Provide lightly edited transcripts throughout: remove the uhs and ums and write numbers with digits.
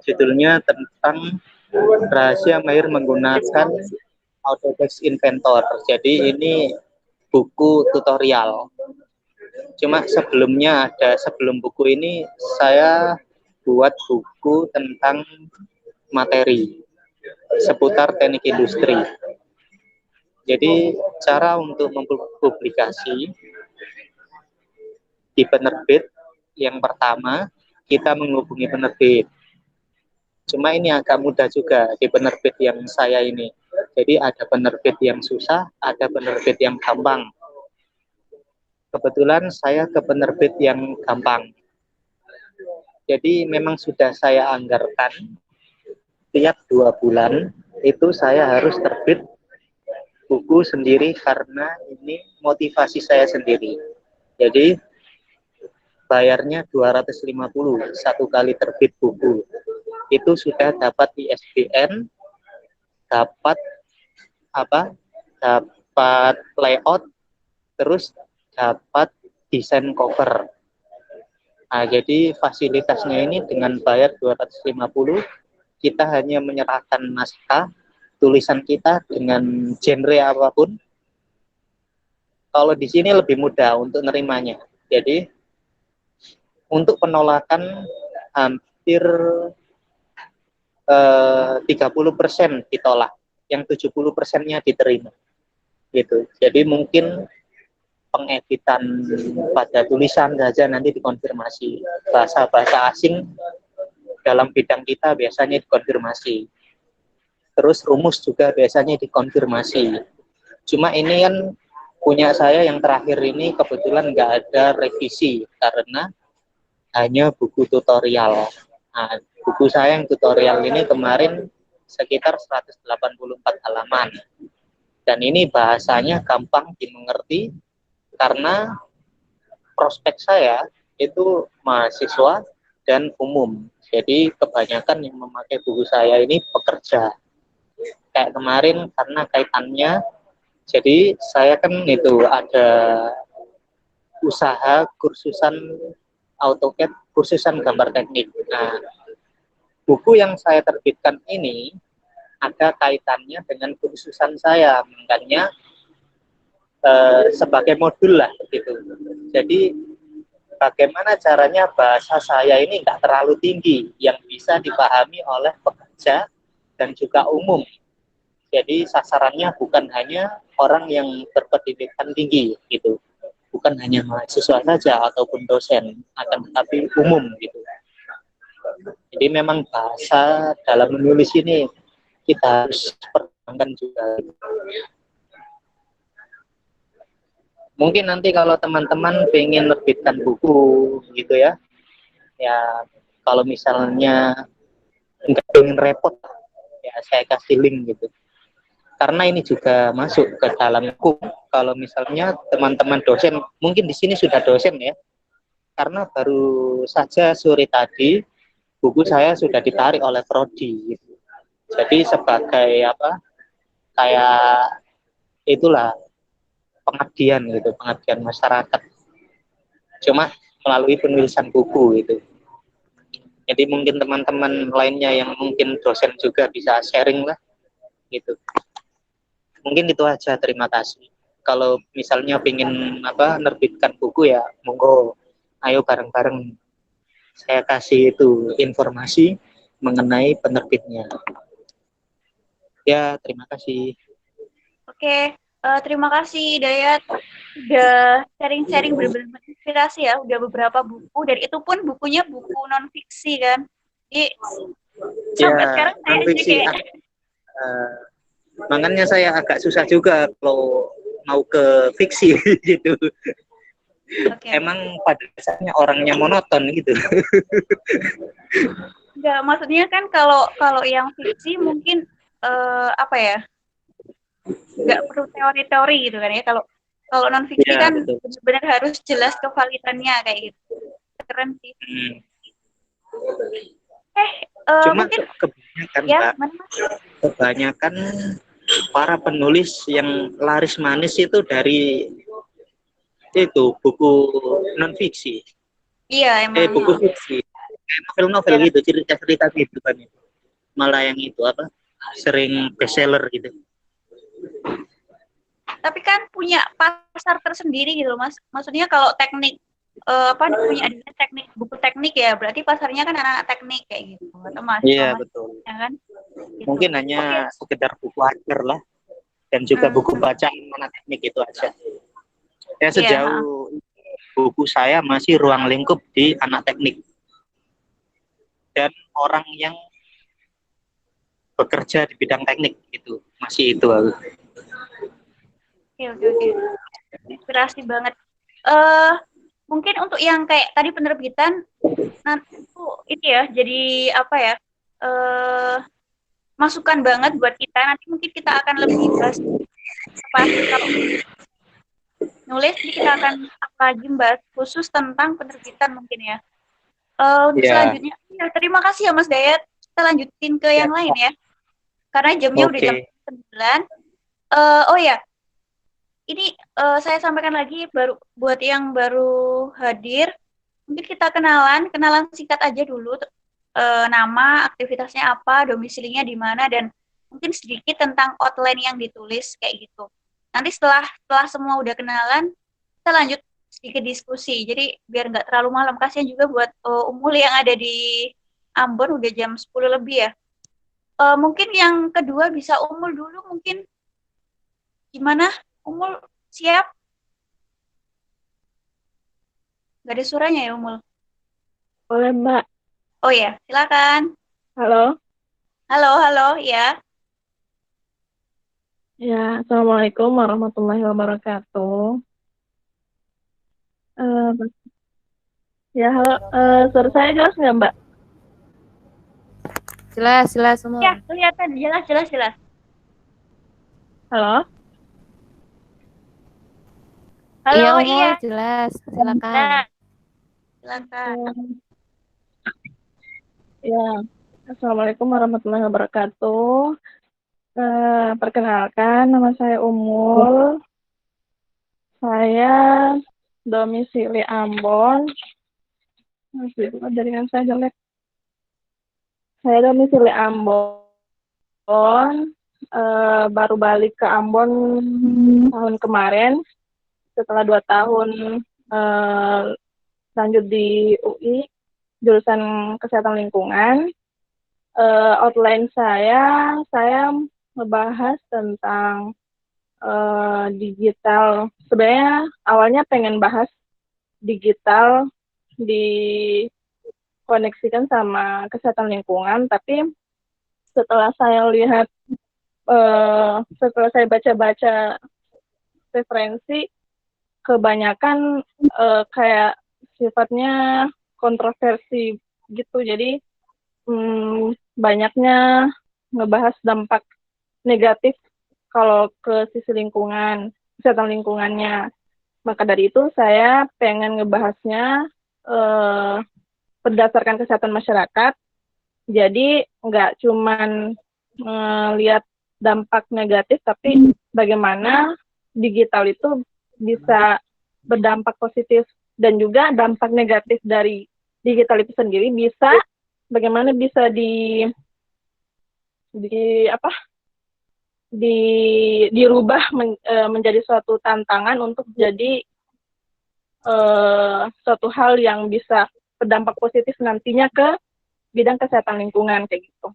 Judulnya tentang rahasia mahir menggunakan Autodesk Inventor. Jadi ini buku tutorial. Cuma sebelum buku ini saya buat buku tentang materi seputar teknik industri. Jadi cara untuk mempublikasi di penerbit, yang pertama kita menghubungi penerbit. Cuma ini agak mudah juga di penerbit yang saya ini. Jadi ada penerbit yang susah, ada penerbit yang gampang. Kebetulan saya ke penerbit yang gampang. Jadi memang sudah saya anggarkan tiap 2 bulan itu saya harus terbit buku sendiri karena ini motivasi saya sendiri. Jadi bayarnya 250 satu kali terbit buku. Itu sudah dapat ISBN, dapat dapat layout, terus dapat desain cover. Nah, jadi fasilitasnya ini dengan bayar 250, kita hanya menyerahkan naskah tulisan kita dengan genre apapun. Kalau di sini lebih mudah untuk nerimanya. Jadi untuk penolakan hampir 30% ditolak, yang 70%-nya diterima. Gitu. Jadi mungkin pengeditan pada tulisan saja nanti dikonfirmasi. Bahasa-bahasa asing dalam bidang kita biasanya dikonfirmasi. Terus rumus juga biasanya dikonfirmasi. Cuma ini kan punya saya yang terakhir ini kebetulan nggak ada revisi karena hanya buku tutorial. Nah, buku saya yang tutorial ini kemarin sekitar 184 halaman. Dan ini bahasanya gampang dimengerti karena prospek saya itu mahasiswa dan umum. Jadi kebanyakan yang memakai buku saya ini pekerja. Kayak kemarin karena kaitannya, jadi saya kan itu ada usaha kursusan AutoCAD, kursusan gambar teknik. Nah, buku yang saya terbitkan ini ada kaitannya dengan kursusan saya, makanya sebagai modul lah begitu. Jadi bagaimana caranya bahasa saya ini nggak terlalu tinggi yang bisa dipahami oleh pekerja dan juga umum. Jadi sasarannya bukan hanya orang yang berpendidikan tinggi gitu, bukan hanya mahasiswa saja ataupun dosen, akan tetapi umum gitu. Jadi memang bahasa dalam menulis ini kita harus pertimbangkan juga. Mungkin nanti kalau teman-teman pengen menerbitkan buku gitu ya kalau misalnya nggak pengen repot, ya saya kasih link gitu. Karena ini juga masuk ke dalam hukum. Kalau misalnya teman-teman dosen, mungkin di sini sudah dosen ya, karena baru saja sore tadi buku saya sudah ditarik oleh prodi. Gitu. Jadi sebagai kayak itulah pengabdian gitu, pengabdian masyarakat. Cuma melalui penulisan buku itu. Jadi mungkin teman-teman lainnya yang mungkin dosen juga bisa sharing lah gitu. Mungkin itu aja, terima kasih. Kalau misalnya ingin nerbitkan buku ya monggo, ayo bareng-bareng saya kasih itu informasi mengenai penerbitnya. Ya, terima kasih. Oke, terima kasih Dayat udah sharing-sharing benar-benar inspirasi ya, udah beberapa buku dan itu pun bukunya buku non fiksi kan. Jadi sampai sekarang saya aja kayak makanya saya agak susah juga kalau mau ke fiksi gitu. Okay. Emang pada dasarnya orangnya monoton gitu. Enggak, maksudnya kan kalau yang fiksi mungkin nggak perlu teori-teori gitu kan ya. Kalau non fiksi ya, kan benar-benar harus jelas kevalidannya kayak gitu. Keren sih. Cuma mungkin kebanyakan ya, kebanyakan para penulis yang laris manis itu dari itu buku non fiksi. Iya emang. Buku fiksi. novel-novel Ya. gitu, cerita-cerita gitu kan. Malah yang itu apa? Sering bestseller gitu. Tapi kan punya pasar tersendiri gitu Mas. Maksudnya kalau teknik apa punya adanya teknik buku teknik ya, berarti pasarnya kan anak-anak teknik kayak gitu atau Iya, mahasiswa betul. ya kan? Gitu. Mungkin Oke. hanya sekedar buku ajar lah dan juga buku Hmm, bacaan anak teknik itu aja. Ya iya, ha. sejauh buku saya masih ruang lingkup di anak teknik dan orang yang bekerja di bidang teknik itu masih itu. Oke, oke, oke. Inspirasi banget. Eh mungkin untuk yang kayak tadi penerbitan nanti tuh ini ya jadi apa ya? Eh masukan banget buat kita. Nanti mungkin kita akan lebih bahas pas kalau nulis ini kita akan lagi bahas khusus tentang penerbitan mungkin ya. Untuk Ya, selanjutnya, ya, terima kasih ya Mas Dayat. Kita lanjutin ke ya. yang lain ya. Karena jamnya udah jam Oke. 9. Oh ya, ini saya sampaikan lagi baru buat yang baru hadir. Mungkin kita kenalan singkat aja dulu. Nama, aktivitasnya apa, domisilinya di mana, dan mungkin sedikit tentang outline yang ditulis kayak gitu. Nanti setelah semua udah kenalan, kita lanjut sedikit diskusi. Jadi biar nggak terlalu malam. Kasihan juga buat Umul yang ada di Ambon udah jam 10 lebih ya. Mungkin yang kedua bisa Umul dulu mungkin gimana? Umul siap? Gak ada suaranya ya Umul? Boleh, Mbak. Oh ya, silakan. Halo. Halo, halo, ya. Ya, Assalamualaikum warahmatullahi wabarakatuh. Eh, ya, halo. Suara saya jelas nggak, Mbak? Jelas, jelas Ya, semua. kelihatan jelas, jelas, jelas. Halo. Halo, Iya, iya. jelas. Silakan. Nah, silakan. Ya, Assalamualaikum warahmatullahi wabarakatuh. Perkenalkan, nama saya Umul. Saya domisili Ambon. Masih jaringan saya jelek. Saya domisili Ambon. Baru balik ke Ambon tahun kemarin setelah 2 tahun lanjut di UI jurusan kesehatan lingkungan. Outline saya membahas tentang digital. Sebenarnya awalnya pengen bahas digital dikoneksikan sama kesehatan lingkungan, tapi setelah saya lihat setelah saya baca-baca referensi, kebanyakan kayak sifatnya kontroversi gitu. Jadi banyaknya ngebahas dampak negatif kalau ke sisi lingkungan, kesehatan lingkungannya. Maka dari itu saya pengen ngebahasnya berdasarkan kesehatan masyarakat. Jadi nggak cuman lihat dampak negatif, tapi bagaimana digital itu bisa berdampak positif, dan juga dampak negatif dari digital itu sendiri bisa bagaimana bisa dirubah menjadi suatu tantangan untuk jadi suatu hal yang bisa berdampak positif nantinya ke bidang kesehatan lingkungan kayak gitu.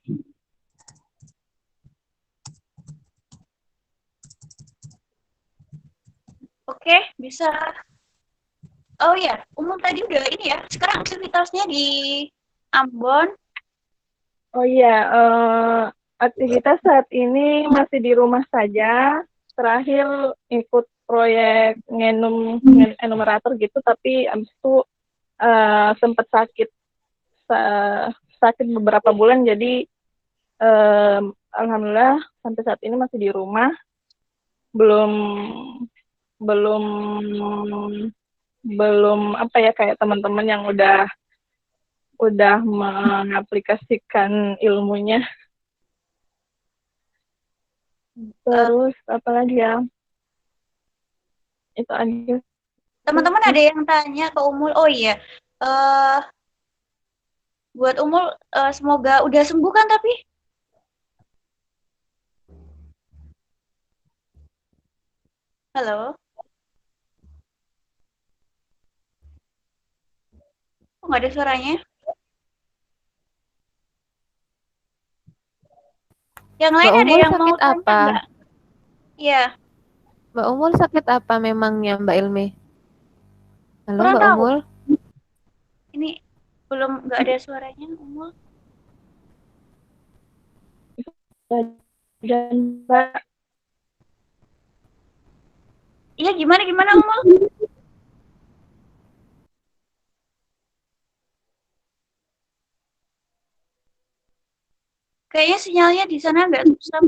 Oke, bisa. Oh ya, Umum tadi udah ini ya. Sekarang aktivitasnya di Ambon. Oh iya, aktivitas saat ini masih di rumah saja. Terakhir ikut proyek enumerator gitu, tapi abis itu sempat sakit beberapa bulan, jadi alhamdulillah sampai saat ini masih di rumah, belum belum belum apa ya kayak teman-teman yang udah mengaplikasikan ilmunya. Terus apa lagi ya? Itu aja. Teman-teman ada yang tanya ke Umul. Oh iya, Buat Umul, semoga udah sembuh kan tapi? Halo? Kok nggak ada suaranya? Yang lain Mbak ada Umul yang mau sakit tanya apa? nggak? Iya, Mbak Umul sakit apa memangnya Mbak Ilmi? Halo kurang Mbak tahu. Umul? Ini belum nggak ada suaranya Umul. Dan Mbak, Iya, gimana gimana Umul? Kayaknya sinyalnya di sana nggak susah.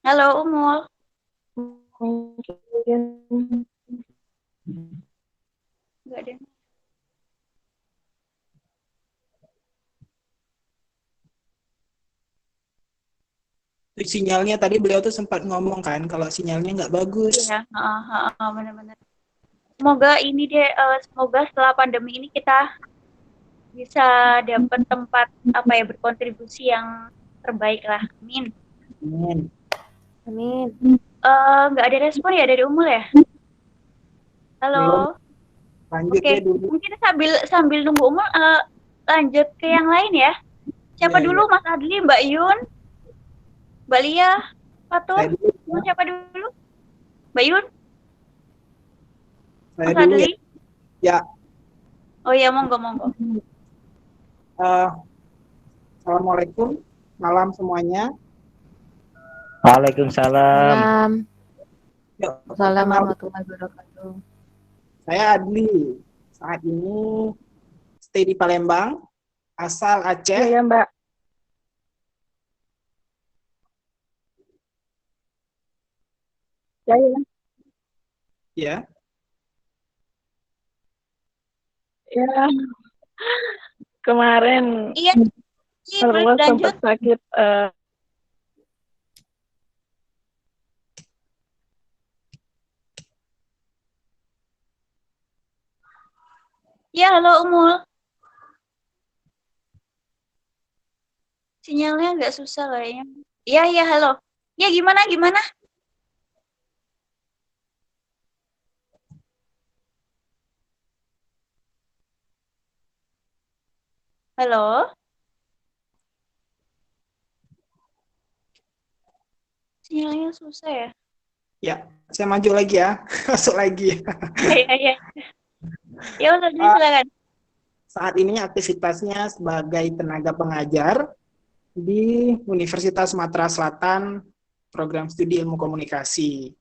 Halo Umul. mungkin Nggak ada. Sinyalnya tadi beliau tuh sempat ngomong kan kalau sinyalnya nggak bagus. Iya, benar-benar. Semoga ini deh, semoga setelah pandemi ini kita bisa dapat tempat apa ya berkontribusi yang terbaik lah. Amin. Amin. Amin. Nggak ada respon ya dari Umul ya? Halo. Belum, lanjut Oke, ya dulu. mungkin sambil sambil nunggu Umul, lanjut ke yang lain ya. Siapa Ya, dulu, ya. Mas Adli, Mbak Yun, Mbak Lia, Fatur? Saya dulu, Mau siapa dulu? Mbak Yun, saya Mas dulu ya. Adli? Ya, Oh iya, monggo, monggo. Assalamualaikum, malam semuanya. Waalaikumsalam. Salam. Yuk, Assalamualaikum perkenalkan, warahmatullahi wabarakatuh. saya Adli. Saat ini stay di Palembang, asal ya, Aceh. ya Mbak. Ya, ya. Ya, Ya, kemarin Iya, boleh Allah lanjut. sempat sakit. Iya, halo Umul. Sinyalnya agak susah kayaknya. Iya, iya, halo. Ya, gimana, gimana? Halo? Sinyalnya susah ya? ya, saya maju lagi ya, masuk lagi. Iya, iya, iya. Ya, Mas Adli, Ah, silakan. Saat ini aktivitasnya sebagai tenaga pengajar di Universitas Sumatera Selatan, program studi ilmu komunikasi.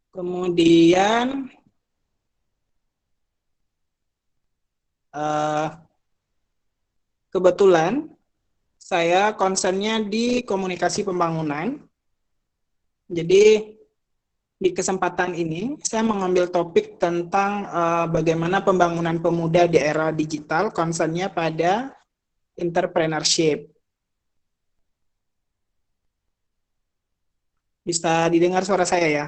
Kemudian kebetulan saya concernnya di komunikasi pembangunan. Jadi di kesempatan ini saya mengambil topik tentang bagaimana pembangunan pemuda di era digital, concernnya pada entrepreneurship. Bisa didengar suara saya ya?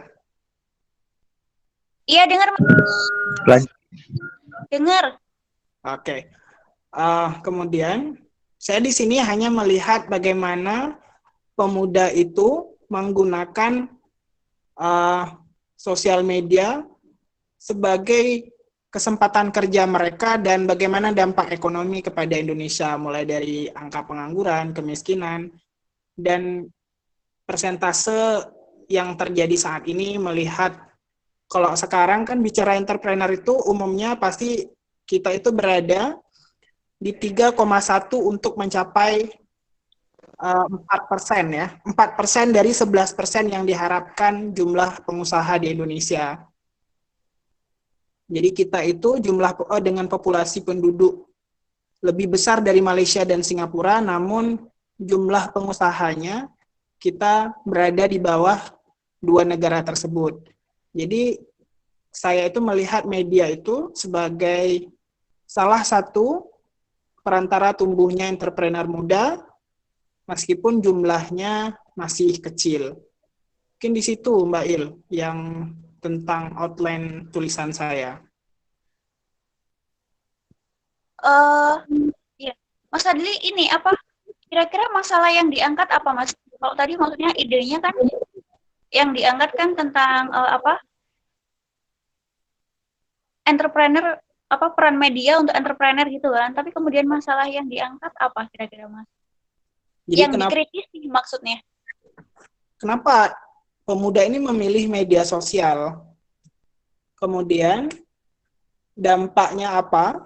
Iya, dengar, Mas. Dengar. Oke. Kemudian saya di sini hanya melihat bagaimana pemuda itu menggunakan sosial media sebagai kesempatan kerja mereka dan bagaimana dampak ekonomi kepada Indonesia, mulai dari angka pengangguran, kemiskinan, dan persentase yang terjadi saat ini. Melihat kalau sekarang kan bicara entrepreneur itu umumnya pasti kita itu berada di 3,1 untuk mencapai 4% ya. 4% dari 11% yang diharapkan jumlah pengusaha di Indonesia. Jadi kita itu dengan populasi penduduk lebih besar dari Malaysia dan Singapura, namun jumlah pengusahanya kita berada di bawah dua negara tersebut. Jadi saya itu melihat media itu sebagai salah satu perantara tumbuhnya entrepreneur muda, meskipun jumlahnya masih kecil. Mungkin di situ Mbak Il yang tentang outline tulisan saya. Iya. Mas Adli, ini apa? Kira-kira masalah yang diangkat apa, Mas? Kalau tadi maksudnya idenya kan yang diangkat kan tentang apa? Entrepreneur, apa peran media untuk entrepreneur gitu kan. Tapi kemudian masalah yang diangkat apa kira-kira, Mas? Jadi Yang dikritisi maksudnya. kenapa pemuda ini memilih media sosial? Kemudian dampaknya apa?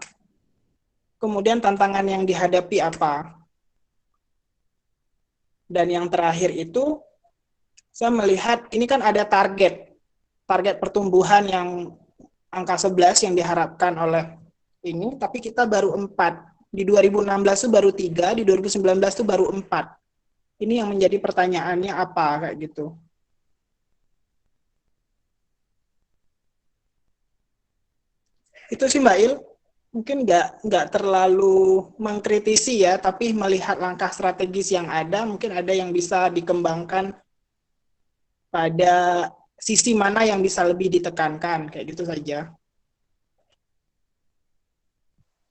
Kemudian tantangan yang dihadapi apa? Dan yang terakhir itu, saya melihat ini kan ada target pertumbuhan yang angka 11 yang diharapkan oleh ini, tapi kita baru 4. Di 2016 itu baru 3, di 2019 itu baru 4. Ini yang menjadi pertanyaannya apa, kayak gitu. Itu sih Mbak Il, mungkin nggak terlalu mengkritisi ya, tapi melihat langkah strategis yang ada, mungkin ada yang bisa dikembangkan pada sisi mana yang bisa lebih ditekankan, kayak gitu saja.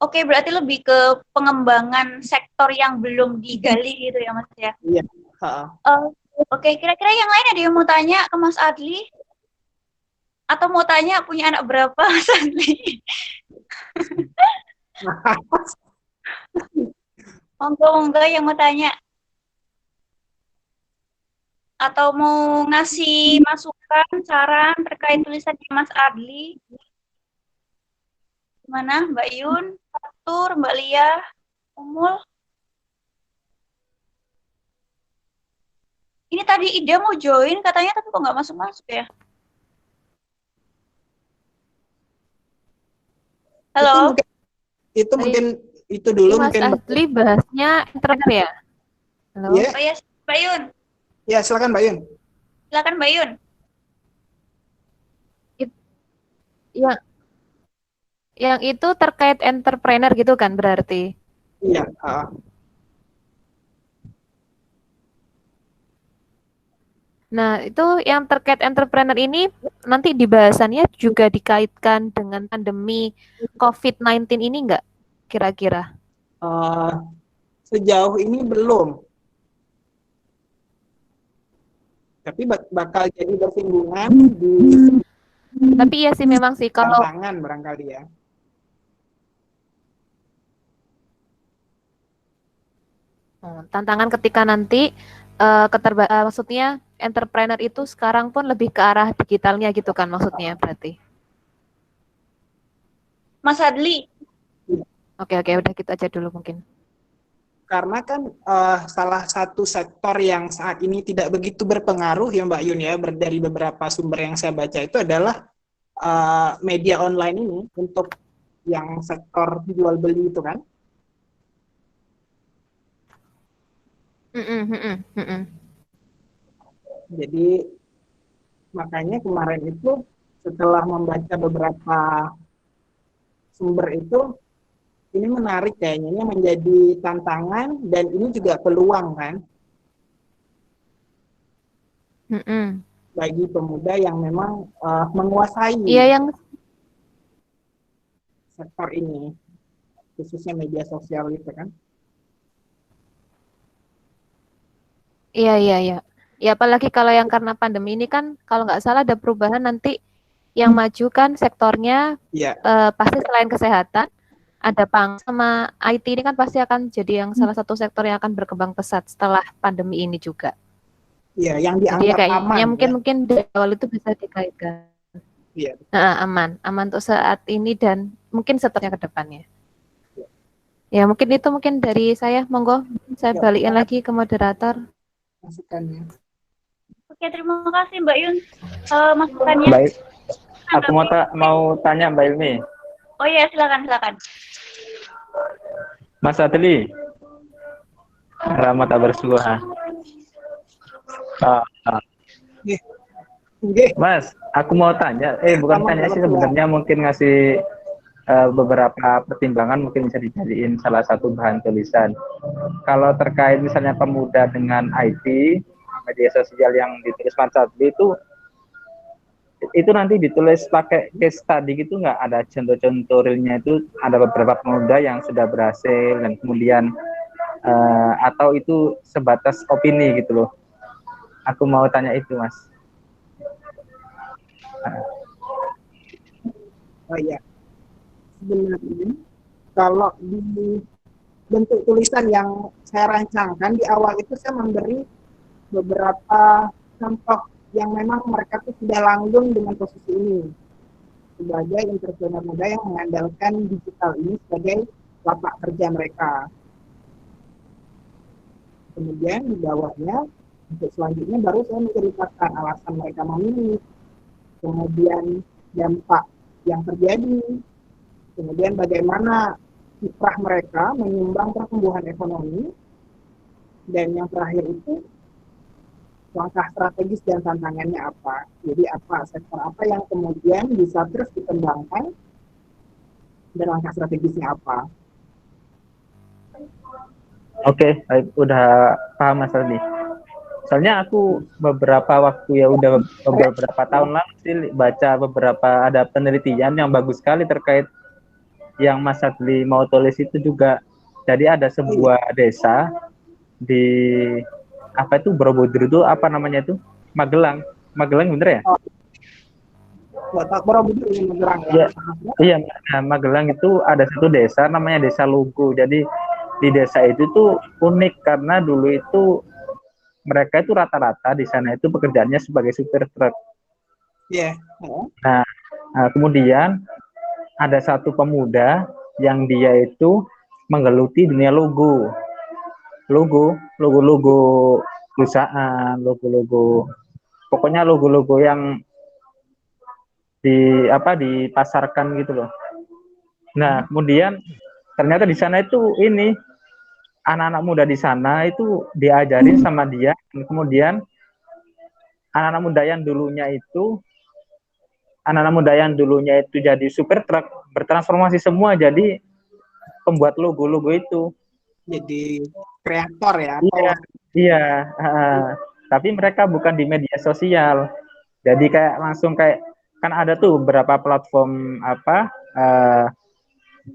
Oke, berarti lebih ke pengembangan sektor yang belum digali gitu ya, Mas ya? Iya. Oke, kira-kira yang lain ada yang mau tanya ke Mas Adli? Atau mau tanya punya anak berapa, Mas Adli? Monggo yang mau tanya. Atau mau ngasih masukan, saran terkait tulisannya Mas Adli? Gimana, Mbak Yun, Fatur, Mbak Lia, Umul? Ini tadi Ida mau join katanya, tapi kok nggak masuk-masuk ya? Halo? Itu mungkin itu dulu Mas mungkin. Adli bahasnya entrepreneur ya? Halo? Yeah. Oh ya, Mbak Yun. Ya, silakan Mbak Yun. Silakan Mbak Yun. Yang itu terkait entrepreneur gitu kan berarti? Iya. Nah, itu yang terkait entrepreneur ini nanti di bahasannya juga dikaitkan dengan pandemi COVID-19 ini enggak kira-kira? Sejauh ini belum. Tapi bakal jadi bersinggungan di Tapi iya sih memang sih kalau tantangan barangkali ya. tantangan ketika nanti maksudnya entrepreneur itu sekarang pun lebih ke arah digitalnya gitu kan maksudnya berarti. Mas Adli. Oke, udah gitu aja dulu mungkin. Karena kan salah satu sektor yang saat ini tidak begitu berpengaruh ya Mbak Yun ya, dari beberapa sumber yang saya baca itu adalah media online ini untuk yang sektor jual beli itu kan. Jadi makanya kemarin itu setelah membaca beberapa sumber itu, ini menarik kayaknya, ini menjadi tantangan dan ini juga peluang kan bagi pemuda yang memang menguasai sektor ini, khususnya media sosial itu kan. Iya. Ya apalagi kalau yang karena pandemi ini kan kalau nggak salah ada perubahan nanti yang maju kan sektornya pasti selain kesehatan ada pangan sama IT ini kan pasti akan jadi yang salah satu sektor yang akan berkembang pesat setelah pandemi ini juga. Iya, yang dianggap kayaknya aman. Mungkin dari awal itu bisa dikaitkan. Iya. Aman untuk saat ini dan mungkin seterusnya ke depannya. Ya mungkin itu dari saya, monggo saya balikin lagi ke moderator. Masukannya. Oke, terima kasih Mbak Yun masukannya. Baik, aku mau tanya Mbak Ilmi. Oh iya, silakan. Mas Adli, Rahmat Abarsuha. Mas, aku mau tanya, bukan tanya sih sebenarnya, mungkin ngasih beberapa pertimbangan mungkin bisa dijadiin salah satu bahan tulisan. Kalau terkait misalnya pemuda dengan IT, media sosial yang ditulis Mas Adli itu nanti ditulis pakai case study gitu nggak? Ada contoh-contoh realnya itu, ada beberapa pemuda yang sudah berhasil dan kemudian atau itu sebatas opini gitu loh. Aku mau tanya itu, Mas. Oh iya, sebenarnya kalau di bentuk tulisan yang saya rancangkan di awal itu saya memberi beberapa contoh yang memang mereka tuh sudah langgeng dengan posisi ini sebagai entrepreneur muda yang mengandalkan digital ini sebagai lapak kerja mereka. Kemudian di bawahnya untuk selanjutnya baru saya menceritakan alasan mereka memilih, kemudian dampak yang terjadi, kemudian bagaimana kiprah mereka menyumbang pertumbuhan ekonomi, dan yang terakhir itu langkah strategis dan tantangannya apa. Jadi apa sektor apa yang kemudian bisa terus dikembangkan dan langkah strategisnya apa. Oke, baik, udah paham Mas Radi. Soalnya aku beberapa waktu ya udah beberapa tahun lalu sih baca beberapa ada penelitian yang bagus sekali terkait yang Mas Adli mau tulis itu juga. Jadi ada sebuah desa di apa itu Borobudur itu apa namanya itu Magelang bener ya? Borobudur ini Magelang ya. Iya, nah, Magelang itu ada satu desa namanya Desa Lugu. Jadi di desa itu tuh unik karena dulu itu mereka itu rata-rata di sana itu pekerjaannya sebagai supir truk. Iya. Nah, kemudian ada satu pemuda yang dia itu menggeluti dunia logo perusahaan, logo pokoknya logo yang dipasarkan gitu loh. Nah, kemudian ternyata di sana itu ini anak-anak muda di sana itu diajarin sama dia, kemudian anak-anak muda yang dulunya itu jadi supir truk bertransformasi semua jadi pembuat logo itu. Jadi kreator ya? Iya. Tapi mereka bukan di media sosial. Jadi kayak langsung kayak kan ada tuh beberapa platform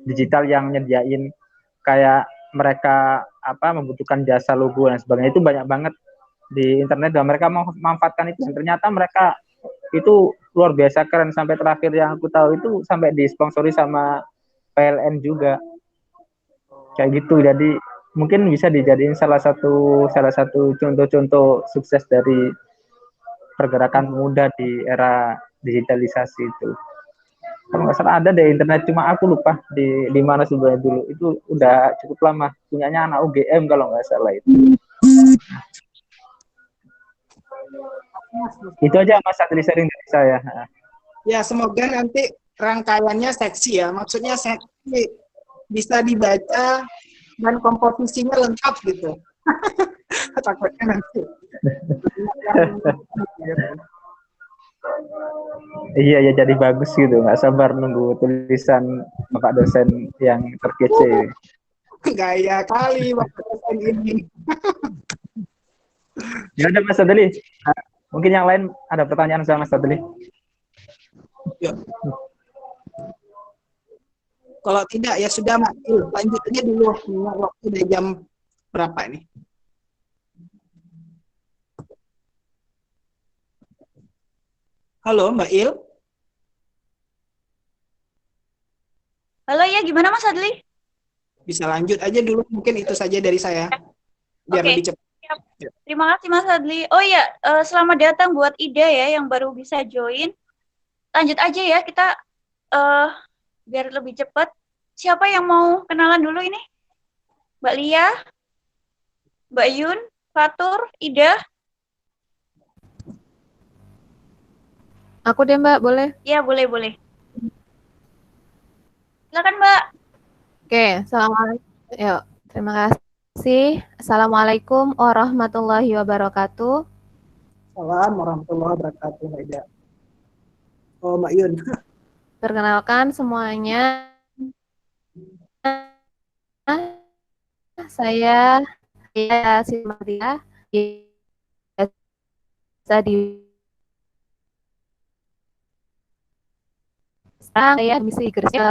digital yang nyediain kayak mereka membutuhkan jasa logo dan sebagainya, itu banyak banget di internet dan mereka memanfaatkan itu. Dan ternyata mereka itu luar biasa keren, sampai terakhir yang aku tahu itu sampai disponsori sama PLN juga kayak gitu. Jadi mungkin bisa dijadiin salah satu contoh-contoh sukses dari pergerakan muda di era digitalisasi itu. Kalau nggak salah ada deh internet, cuma aku lupa di mana sebenarnya dulu. Itu udah cukup lama, punyanya anak UGM kalau nggak salah itu. Itu aja Mas Adli sharing dari saya. Ya, semoga nanti rangkaiannya seksi ya. Maksudnya seksi bisa dibaca dan komposisinya lengkap gitu. Takutnya nanti. Iya ya, jadi bagus gitu. Nggak sabar nunggu tulisan Bapak dosen yang terkece. Gaya kali Bapak dosen ini. Ya udah Mas Adli. Mungkin yang lain ada pertanyaan sama Mas Adli. Ya. Kalau tidak ya sudah Makil, lanjut aja dulu. Waktu udah jam berapa ini? Halo Mbak Il. Halo ya, gimana Mas Adli? Bisa lanjut aja dulu, mungkin itu saja dari saya. Biar lebih cepat. Terima kasih Mas Adli. Oh iya, selamat datang buat Ida ya yang baru bisa join. Lanjut aja ya, kita biar lebih cepat. Siapa yang mau kenalan dulu ini? Mbak Lia, Mbak Yun, Fatur, Ida? Aku deh Mbak, boleh? Ya, boleh. Silakan Mbak. Oke, assalamualaikum. Yuk, terima kasih. Assalamualaikum warahmatullahi wabarakatuh. Assalamualaikum warahmatullahi wabarakatuh, Mbak Ida. Oh, Mbak Yun. Perkenalkan semuanya. Saya Simaria, biasa di sekarang saya misi Gresik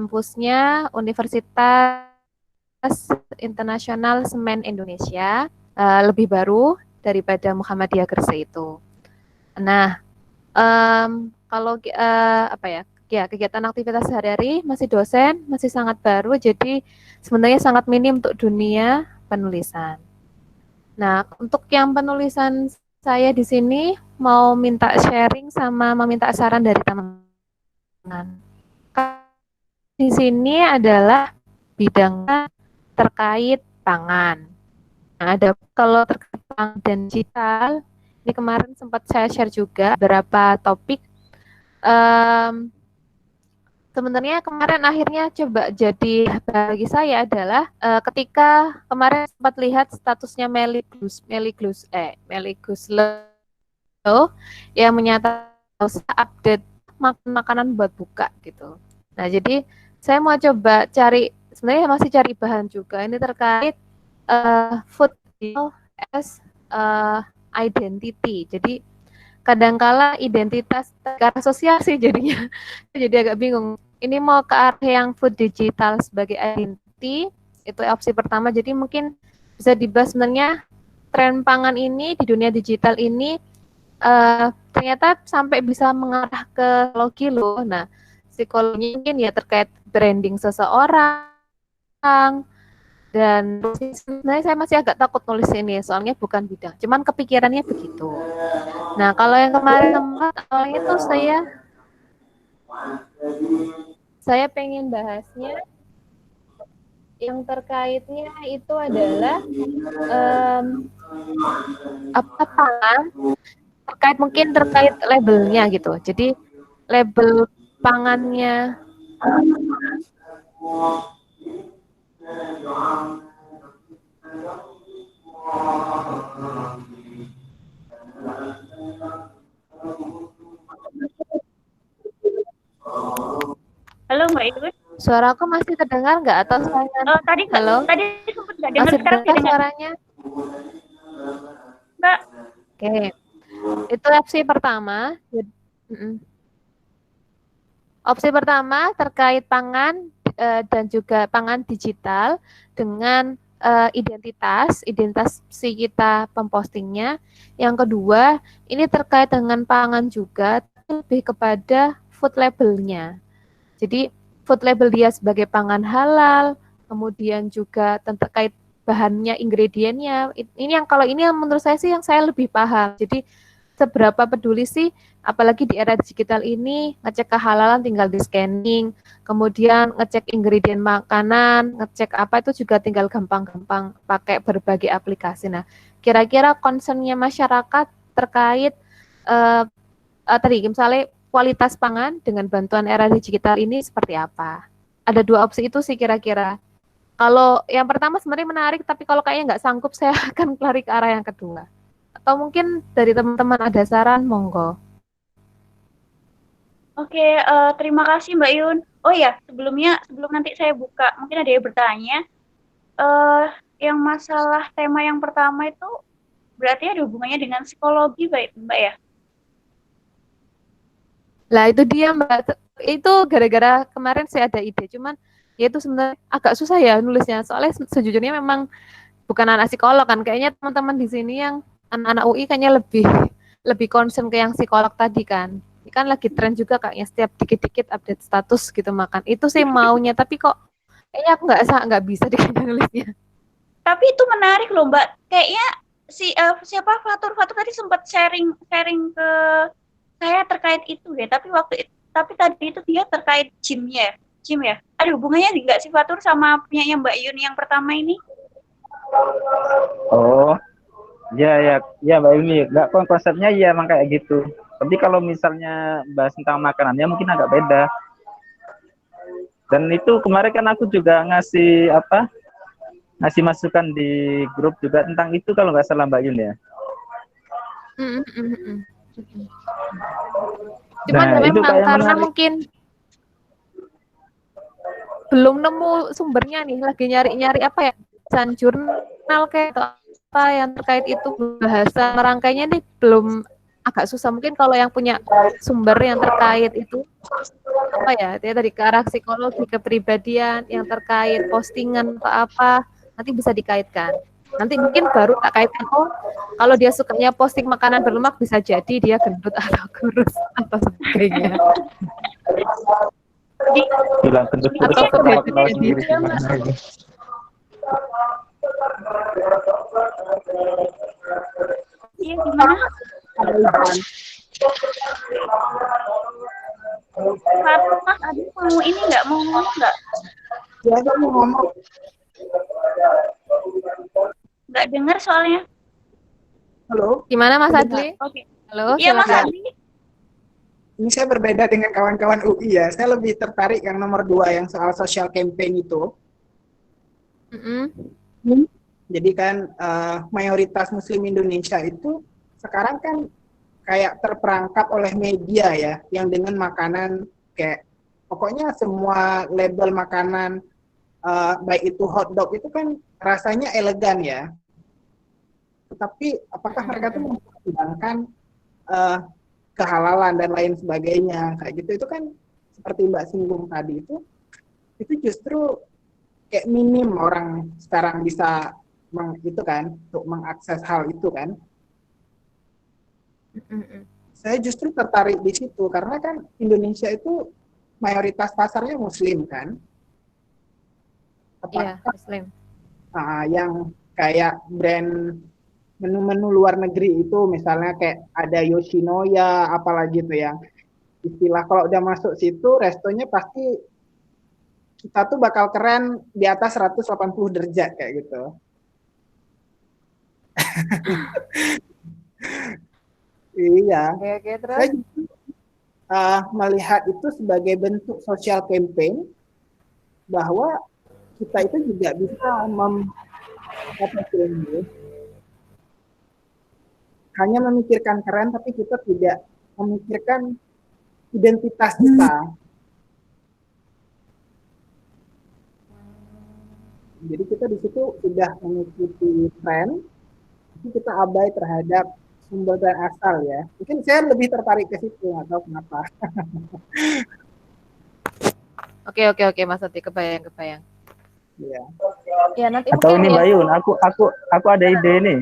kampusnya Universitas Internasional Semen Indonesia, lebih baru daripada Muhammadiyah Gresik itu. Nah, kalau apa ya, kegiatan aktivitas sehari-hari masih dosen, masih sangat baru, jadi sebenarnya sangat minim untuk dunia penulisan. Nah, untuk yang penulisan saya di sini mau minta sharing sama meminta saran dari teman-teman. Di sini adalah bidangnya terkait pangan. Nah, ada kalau terkait pangan dan digital, ini kemarin sempat saya share juga beberapa topik. Sebenarnya kemarin akhirnya coba jadi bagi saya adalah ketika kemarin sempat lihat statusnya Melly Guslow yang menyatakan update makanan buat buka gitu. Nah, jadi saya mau coba cari, sebenarnya masih cari bahan juga. Ini terkait food as identity. Jadi kadangkala identitas ke arah sosial sih jadinya. Jadi agak bingung. Ini mau ke arah yang food digital sebagai identity, itu opsi pertama. Jadi mungkin bisa dibahas sebenarnya tren pangan ini di dunia digital ini ternyata sampai bisa mengarah ke psikologi loh. Nah, psikologi mungkin ya terkait branding seseorang, dan sebenarnya saya masih agak takut nulis ini soalnya bukan bidang, cuman kepikirannya begitu. Nah, kalau yang kemarin awalnya itu saya pengen bahasnya yang terkaitnya itu adalah apa pangan terkait labelnya gitu. Jadi label pangannya Halo Mbak Igun. Suara aku masih terdengar nggak atau saya? Tadi halo? Tadi sempat nggak dengar, Masih sekarang terdengar dengar. suaranya? Mbak. Oke. Itu opsi pertama. Opsi pertama terkait pangan dan juga pangan digital dengan identitas si kita pempostingnya. Yang kedua, ini terkait dengan pangan juga, lebih kepada food labelnya. Jadi food label dia sebagai pangan halal, kemudian juga terkait bahannya, ingredientnya. Ini yang kalau ini yang menurut saya sih yang saya lebih paham. Jadi seberapa peduli sih, apalagi di era digital ini, ngecek kehalalan tinggal di scanning, kemudian ngecek ingredient makanan, ngecek apa itu juga tinggal gampang-gampang pakai berbagai aplikasi. Nah, kira-kira concernnya masyarakat terkait tadi misalnya kualitas pangan dengan bantuan era digital ini seperti apa? Ada dua opsi itu sih kira-kira. Kalau yang pertama sebenarnya menarik, tapi kalau kayaknya nggak sanggup, saya akan lari ke arah yang kedua. Atau mungkin dari teman-teman ada saran, monggo. Oke, terima kasih Mbak Yun. Oh ya, sebelum nanti saya buka, mungkin ada yang bertanya. Yang masalah tema yang pertama itu berarti ada hubungannya dengan psikologi, Mbak ya? Lah itu dia Mbak, itu gara-gara kemarin saya ada ide, cuman ya itu sebenarnya agak susah ya nulisnya, soalnya sejujurnya memang bukan anak psikolog kan, kayaknya teman-teman di sini yang anak-anak UI kayaknya lebih concern ke yang psikolog tadi kan. Ini kan lagi tren juga kayaknya setiap dikit-dikit update status gitu makan. Itu sih maunya, tapi kok kayaknya aku nggak bisa nulisnya. Tapi itu menarik loh Mbak, kayaknya siapa Fatur tadi sempat sharing ke saya terkait itu ya, tapi tadi itu dia terkait gym ya. Ada hubungannya nggak sih Fatur sama punyanya Mbak Yun yang pertama ini? Oh, ya Mbak Yuni, nggak konsepnya ya emang kayak gitu. Tapi kalau misalnya bahas tentang makanannya mungkin agak beda. Dan itu kemarin kan aku juga ngasih masukan di grup juga tentang itu kalau nggak salah Mbak Yun ya. Cuman memang karena mungkin belum nemu sumbernya nih, lagi nyari-nyari apa ya, jurnal kayak apa yang terkait itu, bahasa merangkainya nih belum, agak susah. Mungkin kalau yang punya sumber yang terkait itu apa ya, dia tadi ke arah psikologi, kepribadian yang terkait postingan atau apa, nanti bisa dikaitkan. Nanti mungkin baru tak kaitkan, oh kalau dia sukanya posting makanan berlemak bisa jadi dia gendut atau kurus atau sebagainya. Bilang gendut kurus Atau aku tahu habit-habit sendiri dia, gimana Mas. itu. Iya, gimana? Mas Adi mau ini nggak, mau ngomong nggak? Ya, aku mau ngomong. Nggak dengar soalnya. Halo, Gimana Mas Adli? Oke. Halo, Iya, Mas silakan. Adi. ini saya berbeda dengan kawan-kawan UI ya. Saya lebih tertarik yang nomor 2 yang soal social campaign itu. Jadi kan mayoritas Muslim Indonesia itu sekarang kan kayak terperangkap oleh media ya, yang dengan makanan kayak pokoknya semua label makanan baik itu hotdog itu kan rasanya elegan ya. Tetapi apakah mereka tuh mempertimbangkan kehalalan dan lain sebagainya kayak gitu, itu kan seperti Mbak singgung tadi itu justru kayak minim orang sekarang bisa itu kan untuk mengakses hal itu kan. Saya justru tertarik di situ karena kan Indonesia itu mayoritas pasarnya Muslim kan. Iya, Muslim. Yang kayak brand menu-menu luar negeri itu misalnya kayak ada Yoshinoya apalagi tuh yang istilah kalau udah masuk situ restonya pasti kita tuh bakal keren di atas 180 derajat kayak gitu. Iya. Oke, terus? Saya melihat itu sebagai bentuk social campaign bahwa kita itu juga bisa hanya memikirkan keren, tapi kita tidak memikirkan identitas kita. Jadi kita di situ sudah mengikuti tren, tapi kita abai terhadap sumber dan asal ya. Mungkin saya lebih tertarik ke situ, nggak tahu kenapa. Oke, Mas Ati, kebayang. Iya. Ya, nanti Atau mungkin ini ya. Bayun, aku ada ide nih.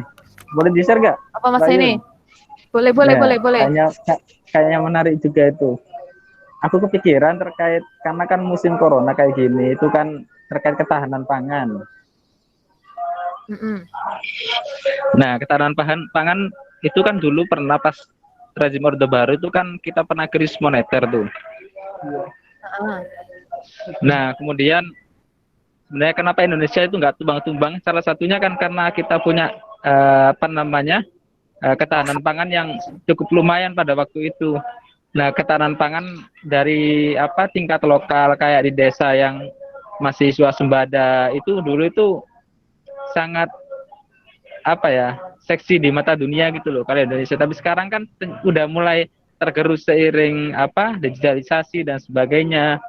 Boleh di-share nggak? Apa Mas Bayun? ini? Boleh. Kayaknya menarik juga itu. Aku kepikiran terkait karena kan musim corona kayak gini itu kan terkait ketahanan pangan. Nah, ketahanan pangan itu kan dulu pernah pas rezim Orde Baru itu kan kita pernah krisis moneter tuh. Nah, kemudian sebenarnya kenapa Indonesia itu nggak tumbang-tumbang? Salah satunya kan karena kita punya ketahanan pangan yang cukup lumayan pada waktu itu. Nah, ketahanan pangan dari tingkat lokal kayak di desa yang masih swasembada itu dulu itu sangat seksi di mata dunia gitu loh kalau Indonesia. Tapi sekarang kan udah mulai tergerus seiring digitalisasi dan sebagainya.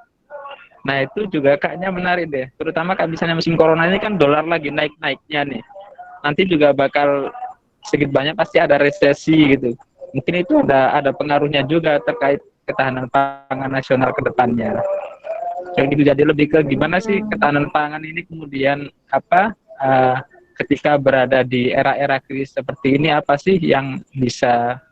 Nah, itu juga kayaknya menarik deh. Terutama kalau misalnya musim corona ini kan dolar lagi naik-naiknya nih. Nanti juga bakal sedikit banyak pasti ada resesi gitu. Mungkin itu ada pengaruhnya juga terkait ketahanan pangan nasional ke depannya. Kayak gitu, jadi lebih ke gimana sih ketahanan pangan ini kemudian ketika berada di era-era krisis seperti ini, apa sih yang bisa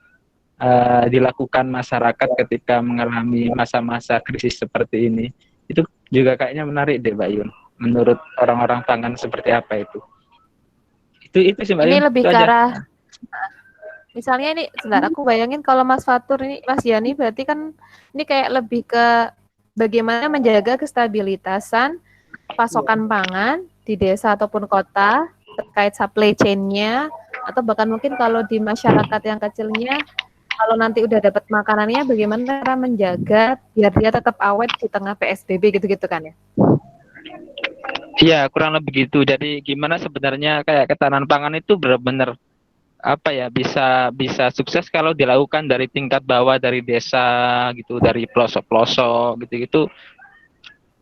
dilakukan masyarakat ketika mengalami masa-masa krisis seperti ini. Itu juga kayaknya menarik deh, Mbak Yun. Menurut orang-orang pangan seperti apa itu? Itu sih, Mbak Yun. Ini lebih ke arah, misalnya ini, sebentar aku bayangin kalau Mas Fatur ini, Mas Yani berarti kan ini kayak lebih ke bagaimana menjaga kestabilitasan pasokan pangan di desa ataupun kota terkait supply chain-nya, atau bahkan mungkin kalau di masyarakat yang kecilnya, kalau nanti udah dapat makanannya, bagaimana cara menjaga biar dia tetap awet di tengah PSBB gitu-gitu kan ya? Iya, kurang lebih gitu. Jadi gimana sebenarnya kayak ketahanan pangan itu benar-benar bisa sukses kalau dilakukan dari tingkat bawah, dari desa gitu, dari pelosok-pelosok gitu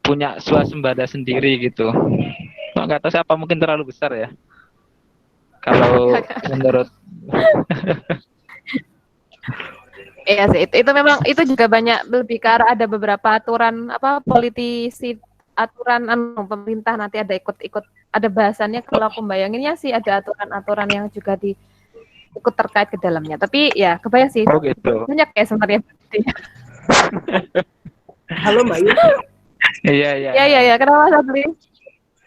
punya swasembada sendiri gitu. Nggak tahu siapa, mungkin terlalu besar ya. Kalau menurut Iya sih, itu memang itu juga banyak lebih ke arah ada beberapa aturan apa politisi aturan pemerintah nanti ada ikut ada bahasannya kalau aku bayanginnya sih ada aturan-aturan yang juga ikut terkait ke dalamnya. Tapi ya kebayang sih gitu. banyak ya sebenarnya. Halo Mbak Yun. Iya. Kenapa Sabri?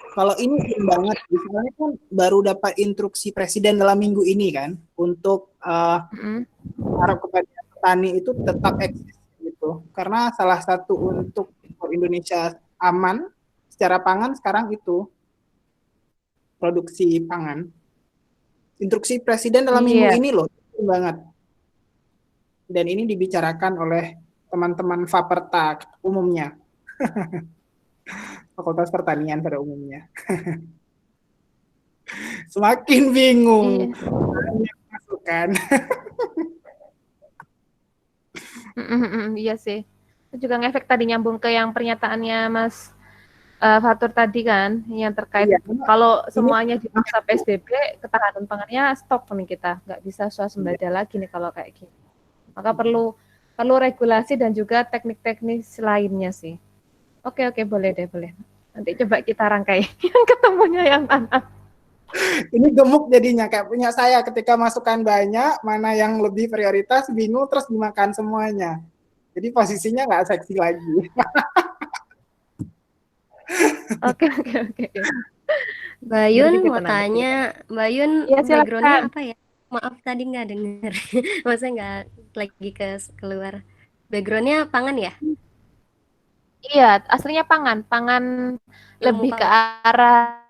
Kalau ini keren banget, misalnya kan baru dapat instruksi presiden dalam minggu ini kan untuk harap kepada petani itu tetap eksis gitu. Karena salah satu untuk Indonesia aman secara pangan sekarang itu produksi pangan. Instruksi presiden dalam minggu ini loh, banget. Dan ini dibicarakan oleh teman-teman Faperta umumnya. Fakultas Pertanian pada umumnya. Semakin bingung. Masukan. Iya sih. Itu juga ngefek tadi nyambung ke yang pernyataannya Mas Fatur tadi kan, yang terkait kalau semuanya dipaksa PSBB, ketahanan pangannya stop nih kita, nggak bisa swasembada lagi nih kalau kayak gini. Maka perlu regulasi dan juga teknik-teknik lainnya sih. Oke, boleh deh, boleh. Nanti coba kita rangkai yang ketemunya yang mana. Ini gemuk jadinya, kayak punya saya ketika masukan banyak, mana yang lebih prioritas, bingung, terus dimakan semuanya. Jadi posisinya nggak seksi lagi. Oke. Mbak Yun mau tanya, Mbak Yun ya, background-nya apa ya? Maaf tadi nggak dengar. Maksudnya nggak lagi keluar. Background-nya pangan ya? Iya, aslinya pangan lebih ke arah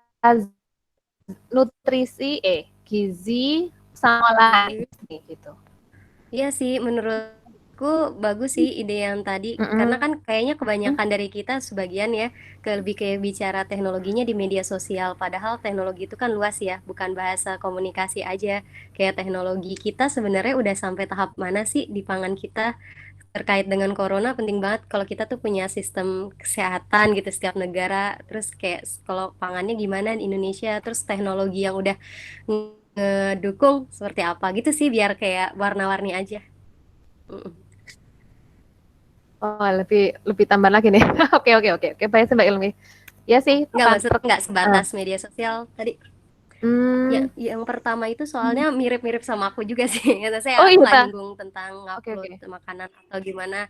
nutrisi, gizi sama lain gitu. Iya sih, menurutku bagus sih ide yang tadi, karena kan kayaknya kebanyakan dari kita sebagian ya lebih kayak bicara teknologinya di media sosial, padahal teknologi itu kan luas ya, bukan bahasa komunikasi aja. Kayak teknologi kita sebenarnya udah sampai tahap mana sih di pangan kita. Terkait dengan corona penting banget kalau kita tuh punya sistem kesehatan gitu setiap negara, terus kayak kalau pangannya gimana di Indonesia, terus teknologi yang udah ngedukung seperti apa gitu sih, biar kayak warna-warni aja. Oh, lebih tambah lagi nih. Oke, baik Mbak Ilmi. Ya sih, nggak sebatas media sosial tadi. Ya, yang pertama itu soalnya mirip-mirip sama aku juga sih. Saya nggak nyinggung tentang upload makanan atau gimana.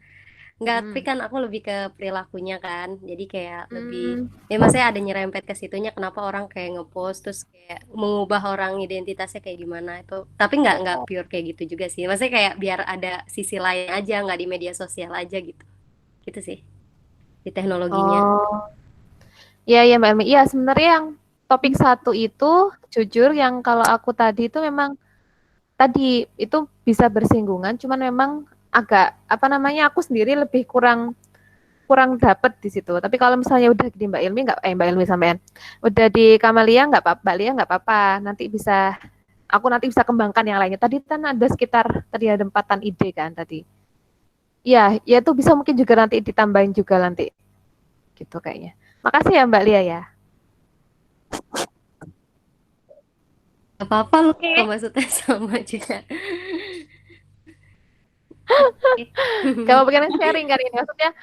Nggak, tapi kan aku lebih ke perilakunya kan. Jadi kayak lebih, ya maksudnya ada nyerempet ke situnya kenapa orang kayak ngepost terus kayak mengubah orang identitasnya kayak gimana itu. Tapi nggak pure kayak gitu juga sih. Maksudnya kayak biar ada sisi lain aja, nggak di media sosial aja gitu. Gitu sih di teknologinya. Oh, ya Mbak Ilmi. Iya sebenarnya yang topik satu itu jujur yang kalau aku tadi itu memang tadi itu bisa bersinggungan, cuman memang agak aku sendiri lebih kurang dapet di situ. Tapi kalau misalnya udah di Mbak Ilmi sampean udah di Kamalia nggak apa-apa. Nanti bisa kembangkan yang lainnya. Tadi kan ada sekitar tadi ada 4 ide kan tadi. Ya itu bisa mungkin juga nanti ditambahin juga nanti. Gitu kayaknya. Makasih ya Mbak Lia ya. Apa-apa loh, maksudnya sama juga. Kalau pengen sharing kali ini maksudnya,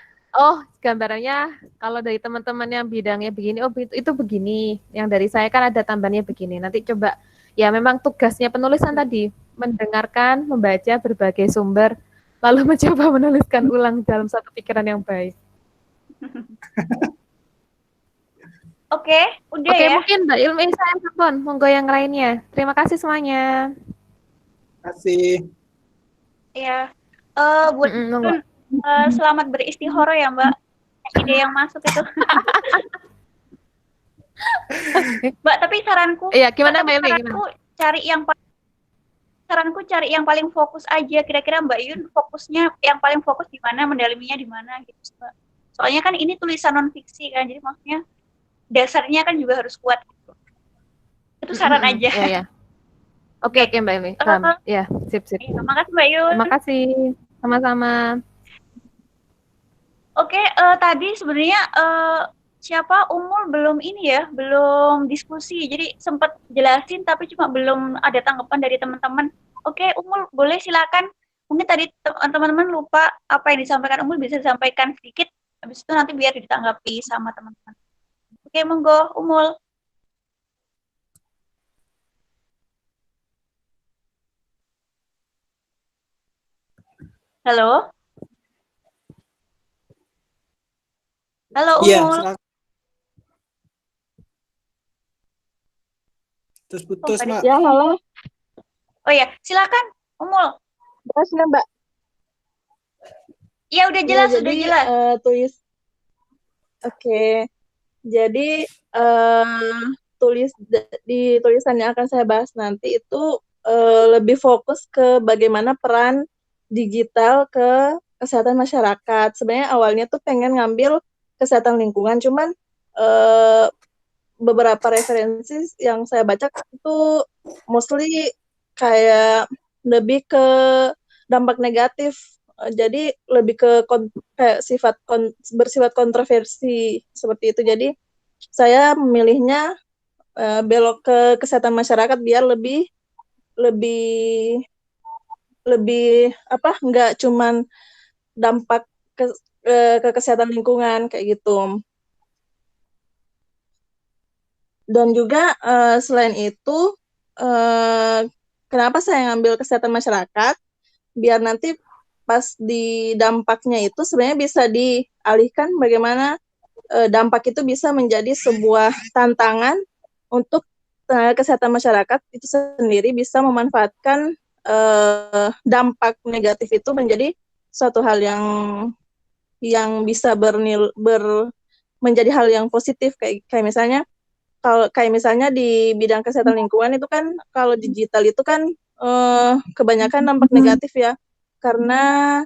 gambarannya kalau dari teman-teman yang bidangnya begini, itu begini. Yang dari saya kan ada tambahannya begini. Nanti coba, ya memang tugasnya penulisan tadi, mendengarkan, membaca berbagai sumber, lalu mencoba menuliskan ulang dalam satu pikiran yang baik. Oke, udah ya. Oke, mungkin Mbak Ilmi saya telepon, monggo yang lainnya. Terima kasih semuanya. Terima kasih. Ya, buat selamat beristihoro ya Mbak. Ide yang masuk itu. Mbak, tapi saranku. Iya, gimana Mbak Ilmi? Saranku cari yang paling fokus aja. Kira-kira Mbak Yun fokusnya yang paling fokus di mana, mendalaminya di mana gitu, Mbak. Soalnya kan ini tulisan non fiksi kan, jadi maksudnya dasarnya kan juga harus kuat gitu. Itu saran aja. Iya. Oke Mbak Ilmi. Ya, sip. Terima kasih Mbak Yun. Terima kasih. Sama-sama. Oke, tadi sebenarnya siapa Umul belum ini ya, belum diskusi. Jadi sempat jelasin tapi cuma belum ada tanggapan dari teman-teman. Oke, Umul boleh silakan. Mungkin tadi teman-teman lupa apa yang disampaikan Umul bisa disampaikan sedikit. Habis itu nanti biar ditanggapi sama teman-teman. Oke, monggo Umul. Halo? Halo Iya, Umul. silakan. Terus putus, Mbak. Ya, halo. Oh ya, silakan Umul. Jelas nggak, Mbak? Ya udah Ya, jelas, jadi udah jelas. tulis. Oke. Jadi di tulisan yang akan saya bahas nanti itu lebih fokus ke bagaimana peran digital ke kesehatan masyarakat. Sebenarnya awalnya tuh pengen ngambil kesehatan lingkungan, cuman beberapa referensi yang saya baca itu mostly kayak lebih ke dampak negatif. Jadi lebih ke kayak bersifat kontroversi seperti itu. Jadi saya memilihnya belok ke kesehatan masyarakat biar lebih lebih lebih apa nggak cuman dampak ke kesehatan lingkungan kayak gitu. Dan juga selain itu kenapa saya ngambil kesehatan masyarakat biar nanti pas di dampaknya itu sebenarnya bisa dialihkan bagaimana dampak itu bisa menjadi sebuah tantangan untuk tenaga kesehatan masyarakat itu sendiri bisa memanfaatkan dampak negatif itu menjadi suatu hal yang bisa menjadi hal yang positif kayak misalnya kalau kayak misalnya di bidang kesehatan lingkungan itu kan kalau digital itu kan kebanyakan dampak negatif ya karena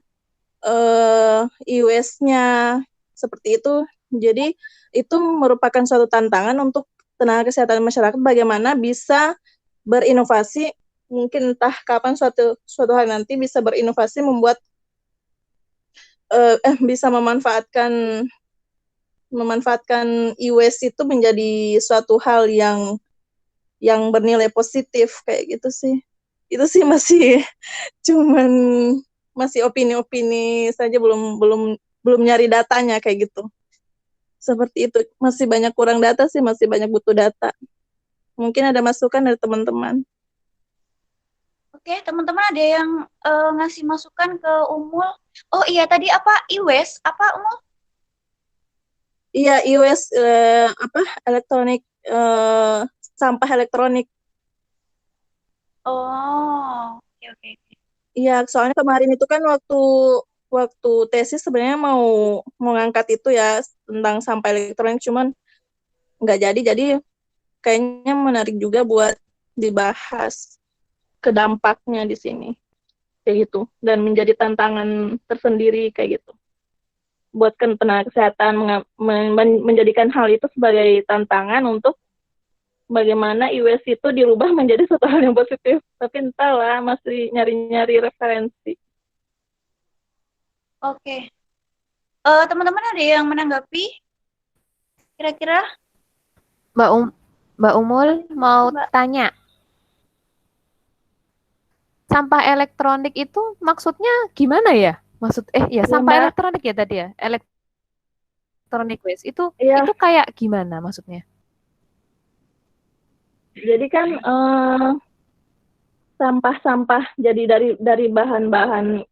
e-waste-nya seperti itu. Jadi itu merupakan suatu tantangan untuk tenaga kesehatan masyarakat bagaimana bisa berinovasi mungkin entah kapan suatu hari nanti bisa berinovasi membuat bisa memanfaatkan e-waste itu menjadi suatu hal yang bernilai positif kayak gitu sih. Itu sih masih cuman masih opini-opini saja belum nyari datanya kayak gitu. Seperti itu. Masih banyak kurang data sih, masih banyak butuh data. Mungkin ada masukan dari teman-teman. Oke, teman-teman ada yang ngasih masukan ke Umul. Oh iya, tadi apa e-waste? Apa Umul? Iya, e-waste elektronik sampah elektronik. Oh, oke. Iya, soalnya kemarin itu kan waktu tesis sebenarnya mau ngangkat itu ya tentang sampah elektronik, cuman nggak jadi kayaknya menarik juga buat dibahas ke dampaknya di sini kayak gitu dan menjadi tantangan tersendiri kayak gitu buat tenaga kesehatan menjadikan hal itu sebagai tantangan untuk bagaimana e-waste itu dirubah menjadi suatu hal yang positif. Tapi entahlah, masih nyari-nyari referensi. Oke. Teman-teman ada yang menanggapi? Kira-kira? Mbak Umul mau tanya. Sampah elektronik itu maksudnya gimana ya? Sampah elektronik ya tadi ya. Electronic waste itu kayak gimana maksudnya? Jadi kan sampah-sampah jadi dari bahan-bahan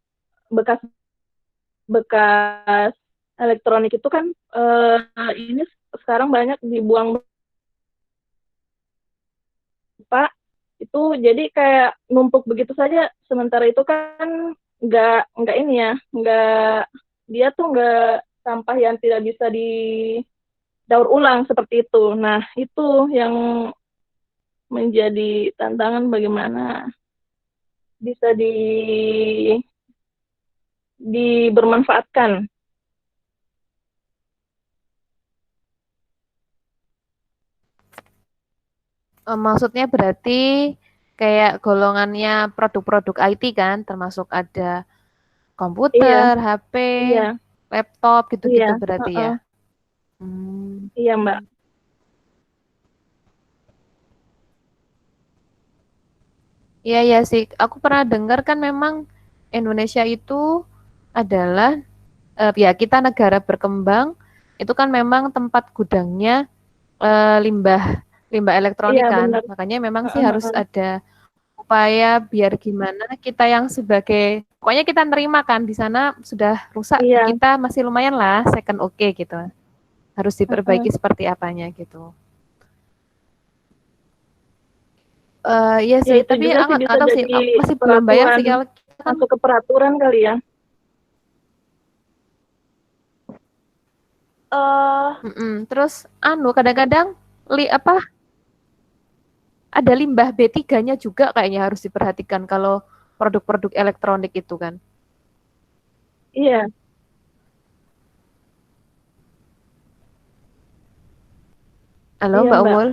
bekas elektronik itu kan ini sekarang banyak dibuang Pak itu jadi kayak numpuk begitu saja sementara itu kan nggak ini ya dia tuh nggak sampah yang tidak bisa didaur ulang seperti itu. Nah itu yang menjadi tantangan bagaimana bisa dibermanfaatkan. Maksudnya berarti kayak golongannya produk-produk IT kan, termasuk ada komputer, HP, laptop gitu-gitu berarti ya. Iya, Mbak. Iya ya sih, aku pernah dengar kan memang Indonesia itu adalah ya kita negara berkembang itu kan memang tempat gudangnya limbah limbah elektronik Iya, kan. benar. Makanya memang sih harus ada upaya biar gimana kita yang sebagai pokoknya kita nerima kan di sana sudah rusak di Iya. kita masih lumayan lah second oke gitu. Harus diperbaiki seperti apanya gitu. Iya Ya sih, itu tapi juga sih aku bisa nggak tahu sih, jadi masih belum bayang sih peraturan, kalau kita kan masuk ke peraturan kali ya. Terus kadang-kadang ada limbah B3-nya juga kayaknya harus diperhatikan kalau produk-produk elektronik itu kan. Iya. Halo Iya, Mbak Mbak. Umul.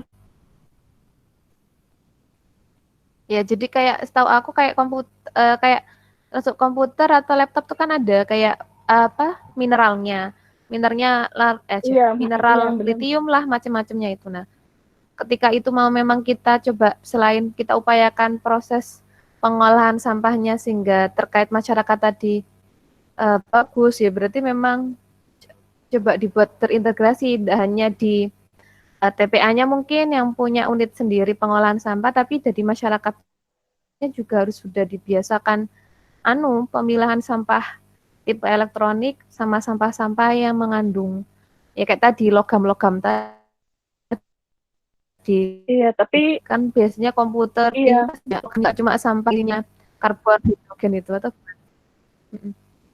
Ya, jadi kayak setahu aku kayak kayak masuk komputer atau laptop tuh kan ada kayak apa mineralnya. Iya, iya Mineral benar. litium lah macam-macamnya itu. Nah, ketika itu mau memang kita coba selain kita upayakan proses pengolahan sampahnya sehingga terkait masyarakat tadi bagus ya berarti memang coba dibuat terintegrasi tidak hanya di TPA-nya mungkin yang punya unit sendiri pengolahan sampah tapi dari masyarakatnya juga harus sudah dibiasakan pemilahan sampah tipe elektronik sama sampah-sampah yang mengandung ya kayak tadi logam-logam tadi Iya, tapi kan biasanya komputer iya, nggak cuma sampahnya karbon hidrogen itu atau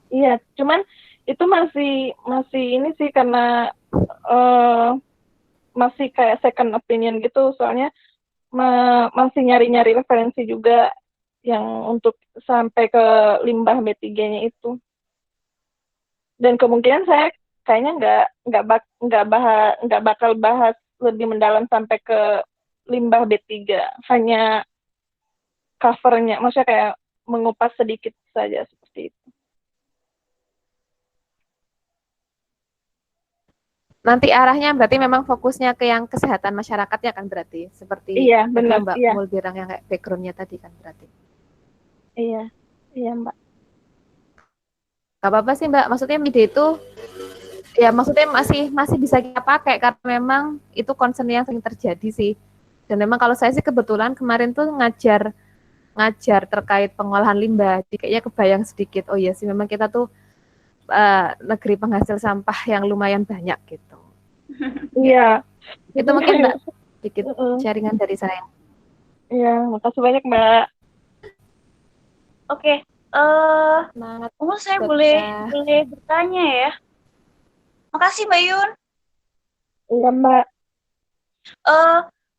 iya, cuman itu masih ini sih karena masih kayak second opinion gitu, soalnya masih nyari-nyari referensi juga yang untuk sampai ke limbah B3-nya itu. Dan kemungkinan saya kayaknya nggak bakal bahas lebih mendalam sampai ke limbah B3, hanya covernya, maksudnya kayak mengupas sedikit saja seperti itu. nanti arahnya berarti memang fokusnya ke yang kesehatan masyarakatnya kan berarti seperti Iya, tadi benar. yang Mbak Iya, Mul bilang yang kayak backgroundnya tadi kan berarti. iya, iya Mbak. Gak apa-apa sih Mbak, maksudnya ide itu ya maksudnya masih bisa kita pakai karena memang itu concern yang sering terjadi sih. Dan memang kalau saya sih kebetulan kemarin tuh ngajar terkait pengolahan limbah, jadi kayaknya kebayang sedikit. Oh iya sih memang kita tuh negeri penghasil sampah yang lumayan banyak gitu. Iya. Itu mungkin Mbak sedikit sharingan dari saya. Iya, makasih banyak Mbak. Oke, saya boleh bertanya ya. Makasih Mbak Yun. Iya Mbak.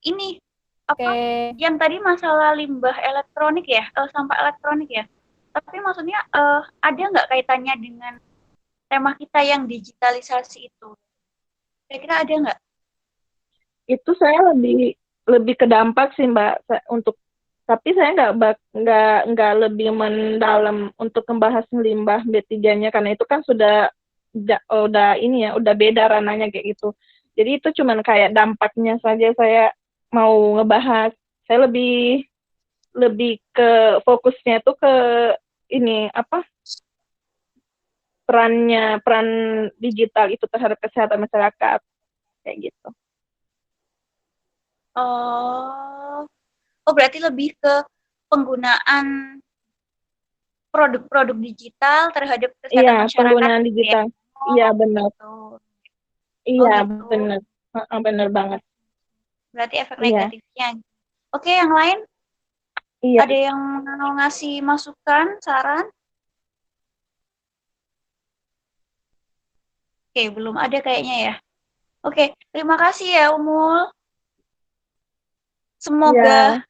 Ini apa yang tadi masalah limbah elektronik ya, sampah elektronik ya. Tapi maksudnya ada nggak kaitannya dengan tema kita yang digitalisasi itu? Kira-kira ada nggak? Itu saya lebih ke dampak sih Mbak tapi saya nggak lebih mendalam untuk membahas limbah B3-nya karena itu kan udah ini ya, udah beda rananya kayak gitu. Jadi itu cuman kayak dampaknya saja saya mau ngebahas. Saya lebih ke fokusnya tuh ke ini apa? peran digital itu terhadap kesehatan masyarakat kayak gitu. Oh berarti lebih ke penggunaan produk-produk digital terhadap kesehatan masyarakat. Penggunaan digital. Iya benar. Gitu. Iya benar. Benar banget. Berarti efek negatifnya. Oke, yang lain? Iya. Ada yang mau ngasih masukan, saran? Oke, belum ada kayaknya ya. Oke, terima kasih ya Umul. Semoga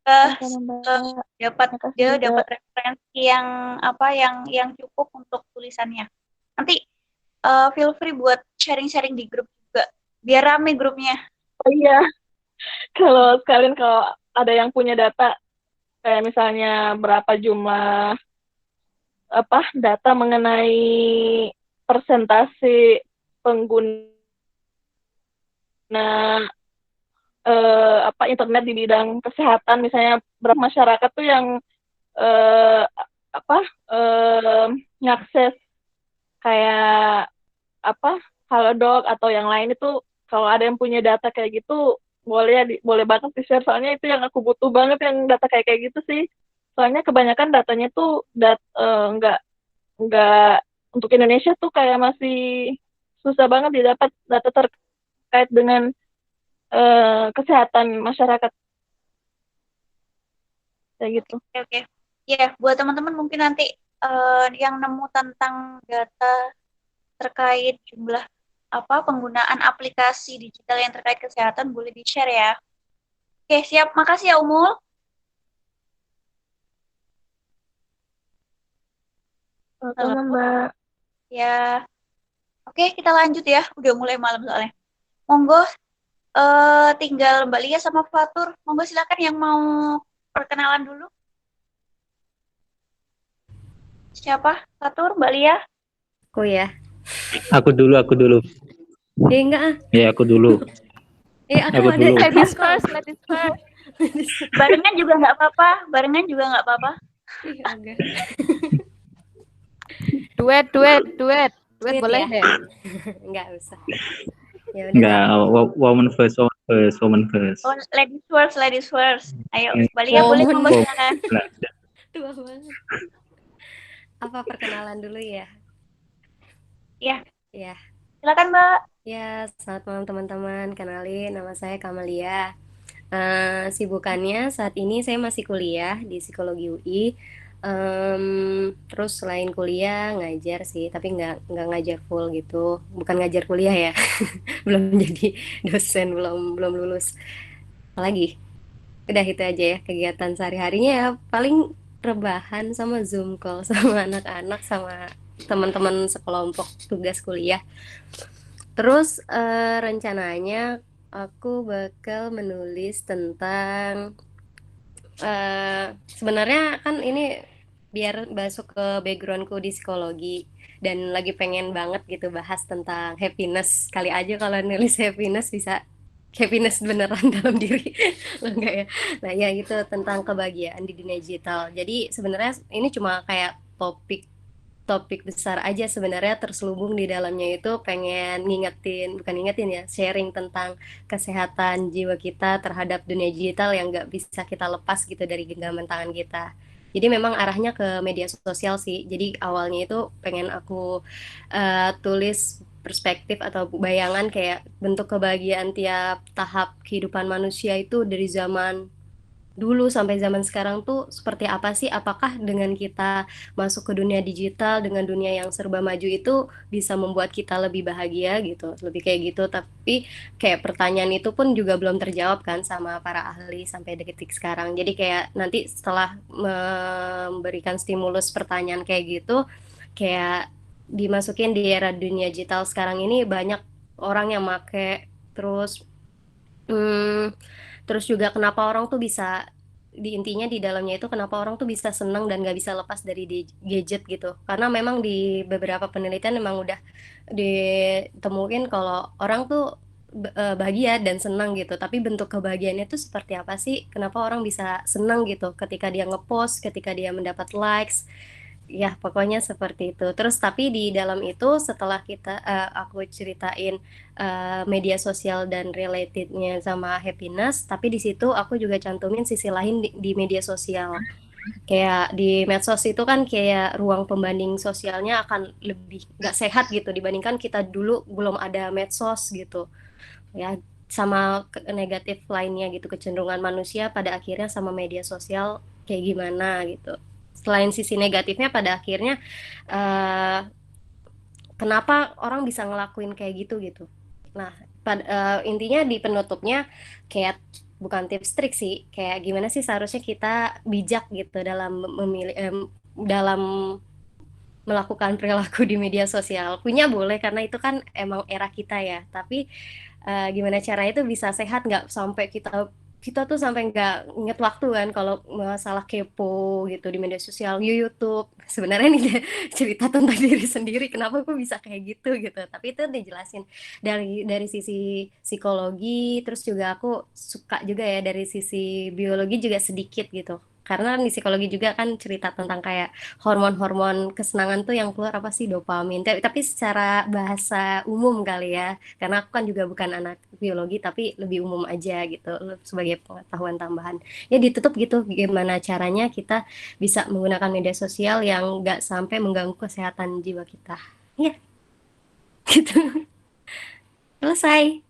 dapat referensi yang cukup untuk tulisannya. Nanti feel free buat sharing-sharing di grup juga, biar rame grupnya. Oh iya, kalau ada yang punya data, kayak misalnya berapa jumlah data mengenai persentase pengguna Nah, internet di bidang kesehatan, misalnya berapa masyarakat tuh yang eh, ngakses kayak Halodoc atau yang lain itu, kalau ada yang punya data kayak gitu boleh banget di-share, soalnya itu yang aku butuh banget, yang data kayak gitu sih. Soalnya kebanyakan datanya tuh nggak untuk Indonesia tuh kayak masih susah banget didapat data terkait dengan kesehatan masyarakat kayak gitu. Oke. Ya, buat teman-teman mungkin nanti yang nemu tentang data terkait jumlah penggunaan aplikasi digital yang terkait kesehatan boleh di-share ya. Oke, siap. Makasih ya Umul. Sama Mbak. Ya. Oke, kita lanjut ya. Udah mulai malam soalnya. Monggo, tinggal Mbak Lia sama Fatur. Monggo silakan yang mau perkenalan dulu. Siapa? Fatur, Mbak Lia? Aku ya. Aku dulu. Enggak ah. Ya, aku dulu. Aku ada dulu. Ladies first. Barengan juga nggak apa-apa. Enggak. Duet boleh ya? deh. Enggak usah. Ya udah. Enggak, woman first. Oh, ladies first. Ayo, Mbak Lia boleh monggo silakan. Tua banget. Apa perkenalan dulu ya? Ya. Ya. Silakan Mbak. Ya, selamat malam teman-teman. Kenalin, nama saya Kamalia. Sibukannya saat ini saya masih kuliah di Psikologi UI. Terus selain kuliah ngajar sih, tapi nggak ngajar full gitu. Bukan ngajar kuliah ya, belum jadi dosen, belum lulus. Apalagi, udah itu aja ya kegiatan sehari-harinya ya. Paling rebahan sama Zoom call sama anak-anak sama teman-teman sekelompok tugas kuliah. Terus rencananya aku bakal menulis tentang sebenarnya kan ini biar masuk ke backgroundku di psikologi dan lagi pengen banget gitu bahas tentang happiness. Kali aja kalau nulis happiness bisa happiness beneran dalam diri. Lah enggak ya. Nah, ya gitu tentang kebahagiaan di dunia digital. Jadi sebenarnya ini cuma kayak topik besar aja sebenarnya, terselubung di dalamnya itu pengen bukan ngingetin ya, sharing tentang kesehatan jiwa kita terhadap dunia digital yang nggak bisa kita lepas gitu dari genggaman tangan kita. Jadi memang arahnya ke media sosial sih. Jadi awalnya itu pengen aku tulis perspektif atau bayangan kayak bentuk kebahagiaan tiap tahap kehidupan manusia itu dari zaman dulu sampai zaman sekarang tuh seperti apa sih? Apakah dengan kita masuk ke dunia digital, dengan dunia yang serba maju itu bisa membuat kita lebih bahagia gitu, lebih kayak gitu. Tapi kayak pertanyaan itu pun juga belum terjawab kan sama para ahli sampai detik sekarang. Jadi kayak nanti setelah memberikan stimulus pertanyaan kayak gitu, kayak dimasukin di era dunia digital sekarang ini banyak orang yang make terus. Terus juga kenapa orang tuh bisa intinya di dalamnya itu kenapa orang tuh bisa senang dan gak bisa lepas dari gadget gitu. Karena memang di beberapa penelitian memang udah ditemuin kalau orang tuh bahagia dan senang gitu. Tapi bentuk kebahagiaannya tuh seperti apa sih? Kenapa orang bisa senang gitu ketika dia ngepost, ketika dia mendapat likes. Ya, pokoknya seperti itu. Terus tapi di dalam itu setelah aku ceritain media sosial dan relatednya sama happiness, tapi di situ aku juga cantumin sisi lain di media sosial. Kayak di medsos itu kan kayak ruang pembanding sosialnya akan lebih nggak sehat gitu dibandingkan kita dulu belum ada medsos gitu. Ya, sama negatif lainnya gitu, kecenderungan manusia pada akhirnya sama media sosial kayak gimana gitu. Selain sisi negatifnya pada akhirnya kenapa orang bisa ngelakuin kayak gitu. Nah, intinya di penutupnya kayak bukan tips trik sih, kayak gimana sih seharusnya kita bijak gitu dalam memilih dalam melakukan perilaku di media sosial. Punya boleh karena itu kan emang era kita ya, tapi gimana caranya itu bisa sehat, nggak sampai kita kita tuh sampai nggak inget waktu kan kalau masalah kepo gitu di media sosial, YouTube. Sebenarnya ini cerita tentang diri sendiri, kenapa aku bisa kayak gitu gitu. Tapi itu dijelasin dari sisi psikologi, terus juga aku suka juga ya dari sisi biologi juga sedikit gitu. Karena di psikologi juga kan cerita tentang kayak hormon-hormon kesenangan tuh yang keluar apa sih, dopamin. Tapi secara bahasa umum kali ya, karena aku kan juga bukan anak biologi tapi lebih umum aja gitu sebagai pengetahuan tambahan. Ya ditutup gitu gimana caranya kita bisa menggunakan media sosial yang nggak sampai mengganggu kesehatan jiwa kita. Ya, gitu. Selesai.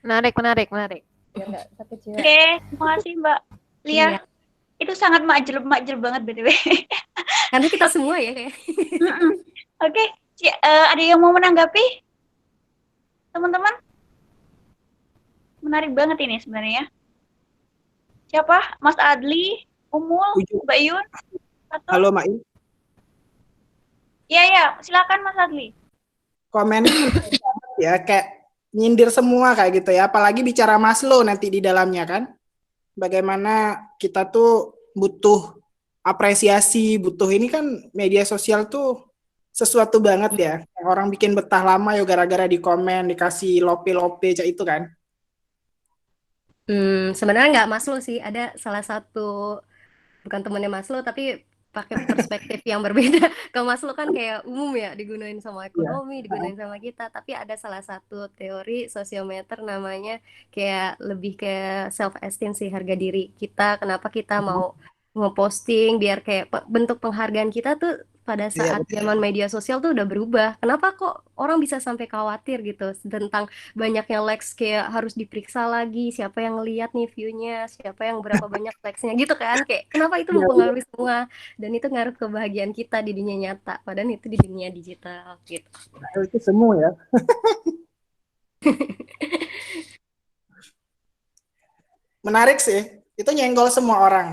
Menarik. Biar nggak sakit jiwa. Oke, terima kasih Mbak Lia. Iya. Itu sangat makjul banget BTW. Karena kita semua ya kayak. Oke, ada yang mau menanggapi? Teman-teman? Menarik banget ini sebenarnya. Siapa? Mas Adli, Umul, Mbak Yun? Atau... Halo, Mak. Iya, silakan Mas Adli. Komennya ya kayak nyindir semua kayak gitu ya, apalagi bicara Maslow nanti di dalamnya kan. Bagaimana kita tuh butuh apresiasi, butuh ini kan media sosial tuh sesuatu banget ya. Orang bikin betah lama ya gara-gara di komen, dikasih lope-lope cak itu kan. Sebenarnya nggak Maslow sih, ada salah satu bukan temannya Maslow tapi pakai perspektif yang berbeda. Kalau Maslow kan kayak umum ya, digunain sama ekonomi, digunain sama kita, tapi ada salah satu teori sosiometer namanya kayak lebih ke self esteem sih, harga diri kita, kenapa kita mau ngeposting biar kayak bentuk penghargaan kita tuh pada saat zaman media sosial tuh udah berubah. Kenapa kok orang bisa sampai khawatir gitu tentang banyaknya likes, kayak harus diperiksa lagi siapa yang ngeliat nih view-nya, siapa yang berapa banyak likes-nya gitu kan, kayak kenapa itu mempengaruhi semua, dan itu ngaruh kebahagiaan kita di dunia nyata padahal itu di dunia digital gitu. Itu semua ya. Menarik sih, itu nyenggol semua orang.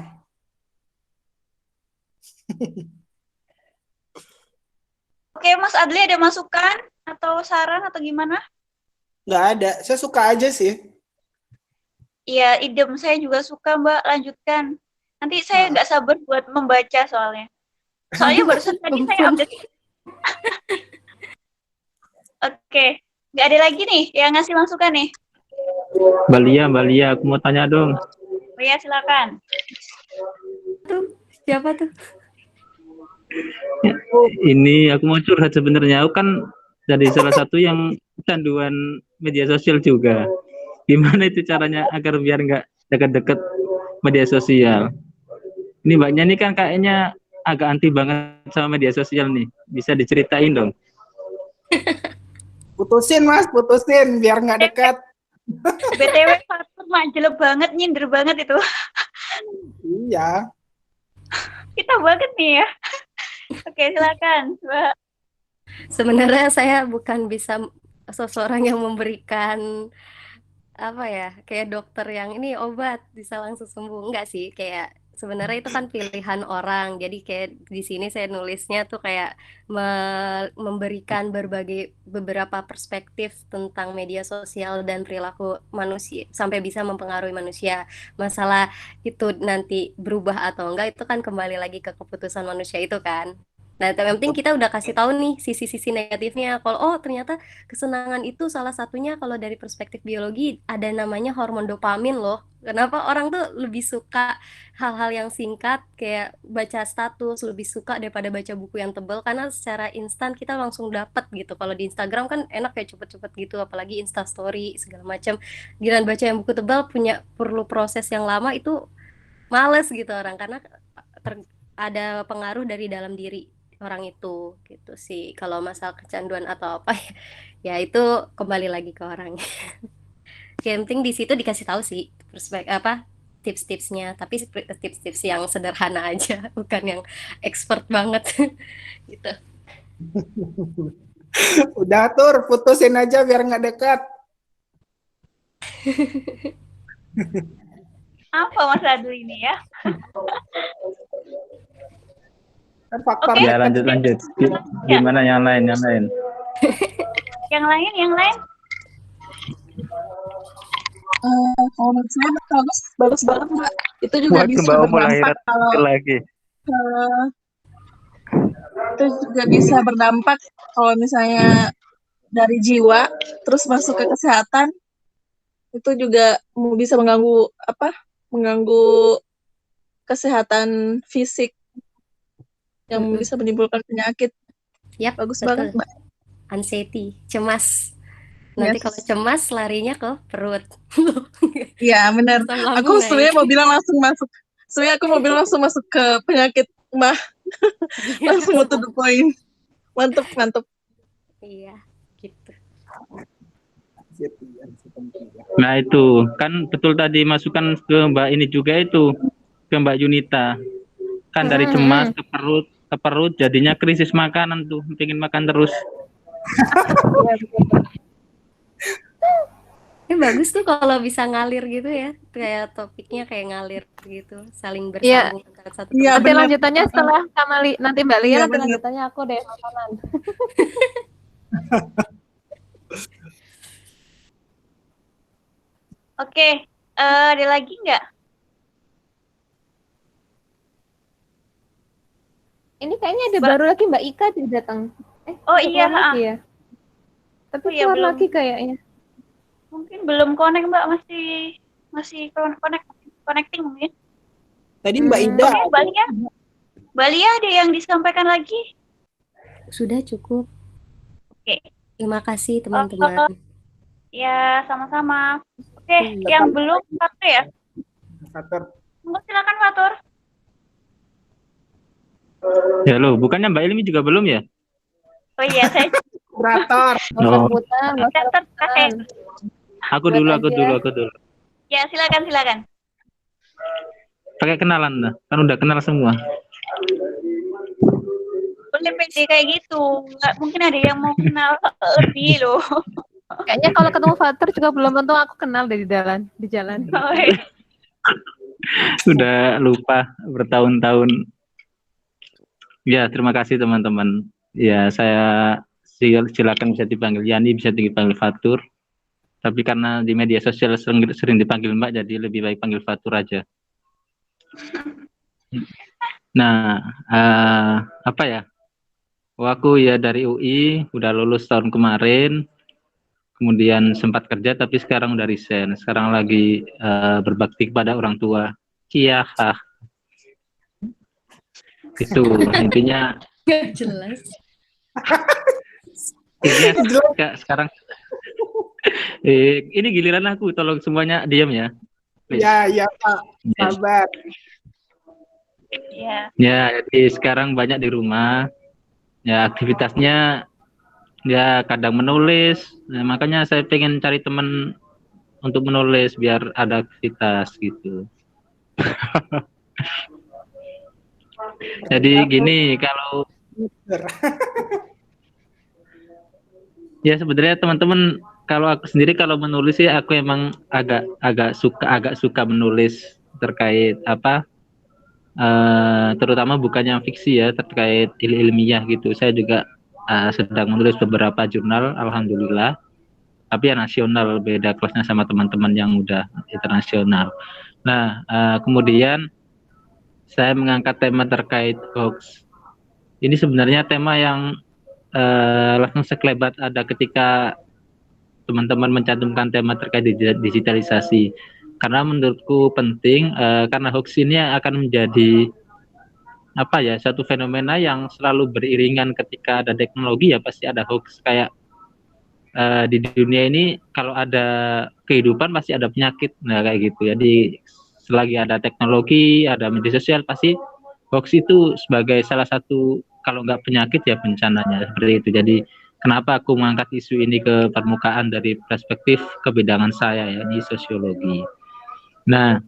Oke, Mas Adli ada masukan atau saran atau gimana? Nggak ada, saya suka aja sih. Iya, idem saya juga suka Mbak, lanjutkan. Nanti saya nggak sabar buat membaca soalnya. Soalnya barusan tadi saya update. Oke, nggak ada lagi nih yang ngasih masukan nih. Mbak Lia, aku mau tanya dong. Oh ya, silakan. Tuh, siapa tuh? Ini aku mau curhat sebenarnya. Aku kan dari salah satu yang canduan media sosial juga. Gimana itu caranya agar biar nggak dekat-dekat media sosial? Ini Mbaknya nih kan kayaknya agak anti banget sama media sosial nih. Bisa diceritain dong? Putusin Mas, putusin biar nggak dekat. BTW Fatur manjel banget, nyindir banget itu. Iya. Kita banget nih ya. Oke, silakan, Mbak. Sebenarnya saya bukan bisa seseorang yang memberikan apa ya, kayak dokter yang ini obat bisa langsung sembuh, enggak sih, kayak sebenarnya itu kan pilihan orang. Jadi kayak di sini saya nulisnya tuh kayak memberikan beberapa perspektif tentang media sosial dan perilaku manusia sampai bisa mempengaruhi manusia. Masalah itu nanti berubah atau enggak itu kan kembali lagi ke keputusan manusia itu kan. Nah, yang penting kita udah kasih tahu nih sisi-sisi negatifnya. Kalau ternyata kesenangan itu salah satunya kalau dari perspektif biologi ada namanya hormon dopamin loh. Kenapa orang tuh lebih suka hal-hal yang singkat kayak baca status, lebih suka daripada baca buku yang tebal karena secara instan kita langsung dapat gitu. Kalau di Instagram kan enak ya cepet-cepet gitu, apalagi Insta Story segala macam. Giliran baca yang buku tebal perlu proses yang lama, itu males gitu orang karena ada pengaruh dari dalam diri orang itu gitu sih. Kalau masalah kecanduan atau apa ya itu kembali lagi ke orangnya. Yang penting di situ dikasih tahu sih tips-tipsnya, tapi tips-tips yang sederhana aja, bukan yang expert banget gitu. Udah Tur, putusin aja biar nggak dekat. Apa Mas Adli ini ya? Faktor ya lanjut. Gimana yang lain? Yang lain? Kalau menurut saya bagus, bagus banget Mbak. Itu juga Buat bisa Mbak Omo berdampak lahiran kalau lagi. eh, itu juga bisa berdampak kalau misalnya dari jiwa terus masuk ke kesehatan, itu juga bisa mengganggu mengganggu kesehatan fisik yang bisa menimbulkan penyakit. Yap, Bagus betul. banget Mbak. Anxiety, cemas. Nanti Yes. kalau cemas larinya ke perut. Iya benar. Asam Aku lambung sebenarnya naik. mau bilang langsung masuk. Sebenarnya aku mau bilang langsung masuk ke penyakit Mbak. Langsung to the point. Mantep, mantep. Iya, gitu. Nah itu kan betul tadi masukan ke Mbak ini juga itu, ke Mbak Yunita. Kan dari cemas ke perut jadinya krisis makanan tuh, pengen makan terus. Bagus tuh kalau bisa ngalir gitu ya, kayak topiknya kayak ngalir gitu, saling Iya. bersambung antara satu Iya, Nanti benar. lanjutannya setelah Kamali, nanti Mbak Lia, Iya, nanti benar. lanjutannya aku deh makanan. Oke, ada lagi nggak? Ini kayaknya ada baru lagi Mbak Ika datang. Oh udah iya, keluar lagi ya. Tapi Oh iya, keluar belum. lagi kayaknya. Mungkin belum connect Mbak, masih connecting mungkin. Tadi Mbak Ida. Oke, Mbak Lia ada yang disampaikan lagi? Sudah cukup. Oke. Terima kasih teman-teman. Ya, sama-sama. Oke, yang belum Fatur ya? Fatur. Silakan Fatur. Ya lo, bukannya Mbak Ilmi juga belum ya? Oh iya, saya Operator. No. Aku dulu. Ya, silakan. Pakai kenalan dah, kan udah kenal semua. Boleh pede kayak gitu. Nggak, mungkin ada yang mau kenal lebih loh. Kayaknya kalau ketemu Fatur juga belum tentu aku kenal di jalan. Udah lupa bertahun-tahun. Ya, terima kasih teman-teman. Ya, saya silakan bisa dipanggil Yani, bisa dipanggil Fatur. Tapi karena di media sosial sering dipanggil Mbak, jadi lebih baik panggil Fatur aja. Nah, apa ya? Aku ya dari UI, udah lulus tahun kemarin. Kemudian sempat kerja, tapi sekarang udah resign. Sekarang lagi berbakti kepada orang tua. Iya, itu intinya. Gak jelas. Sekarang ini giliran aku, tolong semuanya diam ya. Ya Pak, sabar. Ya, jadi sekarang banyak di rumah. Ya, aktivitasnya ya kadang menulis. Nah, makanya saya pengen cari teman untuk menulis biar ada aktivitas gitu. Jadi gini, kalau ya sebenarnya teman-teman, kalau aku sendiri kalau menulis sih aku emang agak suka menulis terkait terutama bukan yang fiksi ya, terkait ilmiah gitu. Saya juga sedang menulis beberapa jurnal, alhamdulillah. Tapi ya nasional, beda kelasnya sama teman-teman yang udah internasional. Nah, kemudian saya mengangkat tema terkait hoax. Ini sebenarnya tema yang langsung sekelebat ada ketika teman-teman mencantumkan tema terkait digitalisasi. Karena menurutku penting, karena hoax ini akan menjadi satu fenomena yang selalu beriringan ketika ada teknologi, ya pasti ada hoax. Kayak di dunia ini kalau ada kehidupan pasti ada penyakit, nah kayak gitu. Jadi selagi ada teknologi, ada media sosial, pasti hoax itu sebagai salah satu, kalau nggak penyakit ya bencananya, seperti itu. Jadi kenapa aku mengangkat isu ini ke permukaan dari perspektif kebidangan saya, yakni sosiologi. Nah,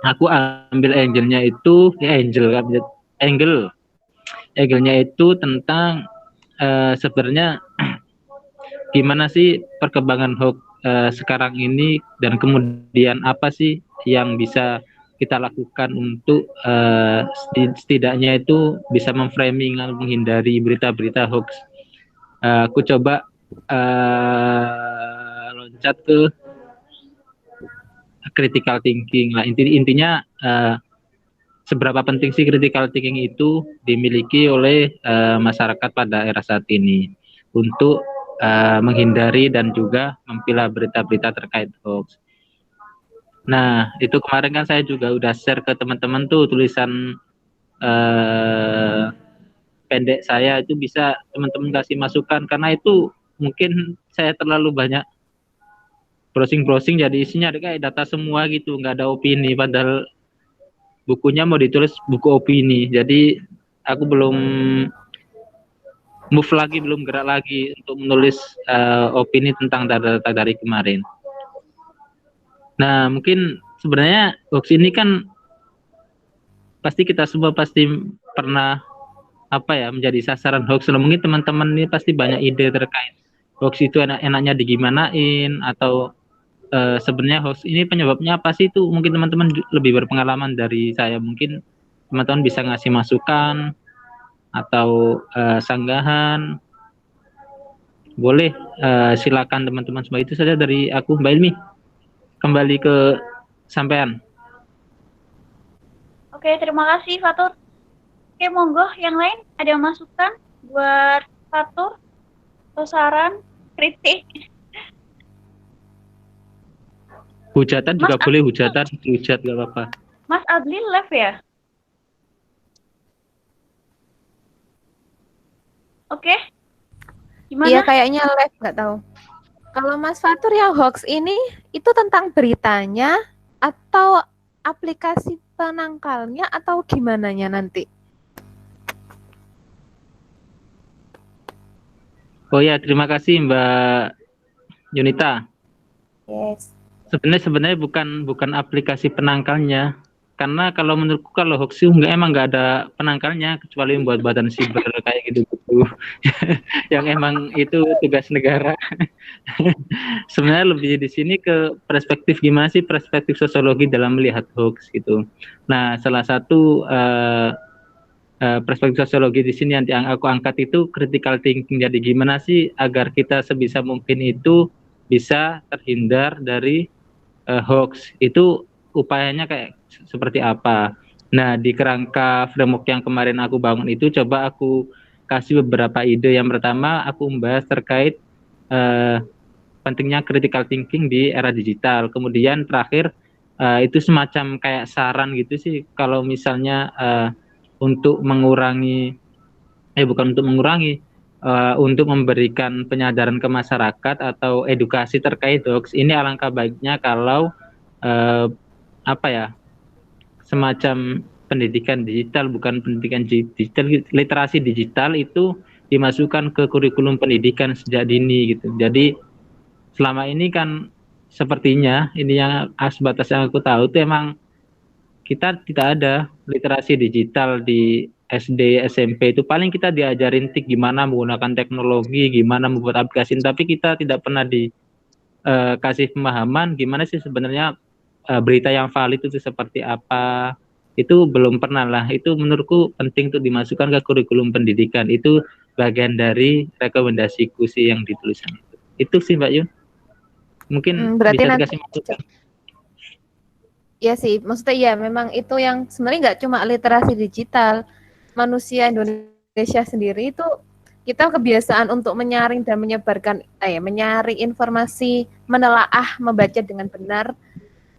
aku ambil angle-nya itu angle-nya itu tentang sebenarnya gimana sih perkembangan hoax sekarang ini, dan kemudian apa sih yang bisa kita lakukan untuk setidaknya itu bisa memframing atau menghindari berita-berita hoax. Aku coba loncat ke critical thinking lah. Intinya seberapa penting sih critical thinking itu dimiliki oleh masyarakat pada era saat ini untuk menghindari dan juga memilah berita-berita terkait hoax. Nah, itu kemarin kan saya juga udah share ke teman-teman tuh tulisan pendek saya, itu bisa teman-teman kasih masukan, karena itu mungkin saya terlalu banyak browsing jadi isinya ada kayak data semua gitu, nggak ada opini, padahal bukunya mau ditulis buku opini. Jadi aku belum move lagi, belum gerak lagi untuk menulis opini tentang data-data dari kemarin. Nah, mungkin sebenarnya hoax ini kan pasti kita semua pasti pernah menjadi sasaran hoax. Mungkin teman-teman ini pasti banyak ide terkait hoax itu enaknya digimanain, atau sebenarnya hoax ini penyebabnya apa sih, itu mungkin teman-teman lebih berpengalaman dari saya. Mungkin teman-teman bisa ngasih masukan atau sanggahan. Boleh, silakan teman-teman semua. Itu saja dari aku. Mbak Ilmi, kembali ke sampean. Oke, terima kasih Fatur. Oke, monggo yang lain ada masukan buat Fatur atau saran, kritik? Hujatan juga boleh, hujat gak apa-apa. Mas Adli live ya? Oke. Gimana? Iya, kayaknya live, nggak tahu. Kalau Mas Fatur yang hoax ini itu tentang beritanya atau aplikasi penangkalnya atau gimananya nanti? Oh ya, terima kasih Mbak Yunita. Yes. Sebenarnya bukan aplikasi penangkalnya, karena kalau menurutku kalau hoax itu emang nggak ada penangkalnya kecuali buat badan siber kayak gitu yang emang itu tugas negara. Sebenarnya lebih di sini ke perspektif gimana sih perspektif sosiologi dalam melihat hoax gitu. Nah, salah satu perspektif sosiologi di sini yang aku angkat itu critical thinking. Jadi gimana sih agar kita sebisa mungkin itu bisa terhindar dari hoax, itu upayanya kayak seperti apa. Nah, di kerangka framework yang kemarin aku bangun itu coba aku kasih beberapa ide. Yang pertama aku membahas terkait pentingnya critical thinking di era digital. Kemudian terakhir itu semacam kayak saran gitu sih, kalau misalnya untuk mengurangi untuk memberikan penyadaran ke masyarakat atau edukasi terkait hoax ini, alangkah baiknya kalau semacam pendidikan digital, bukan pendidikan digital, literasi digital itu dimasukkan ke kurikulum pendidikan sejak dini gitu. Jadi selama ini kan sepertinya ini yang sebatas yang aku tahu itu emang kita tidak ada literasi digital di SD, SMP. Itu paling kita diajarin gimana menggunakan teknologi, gimana membuat aplikasi, tapi kita tidak pernah dikasih pemahaman gimana sih sebenarnya berita yang valid itu seperti apa. Itu belum pernah lah. Itu menurutku penting untuk dimasukkan ke kurikulum pendidikan. Itu bagian dari rekomendasiku sih yang dituliskan. Itu sih Mbak Yun. Mungkin berarti bisa nanti dikasih masukan. Iya sih, maksudnya ya memang itu yang sebenarnya nggak cuma literasi digital, manusia Indonesia sendiri itu kita kebiasaan untuk menyaring dan menyebarkan, menyaring informasi, menelaah, membaca dengan benar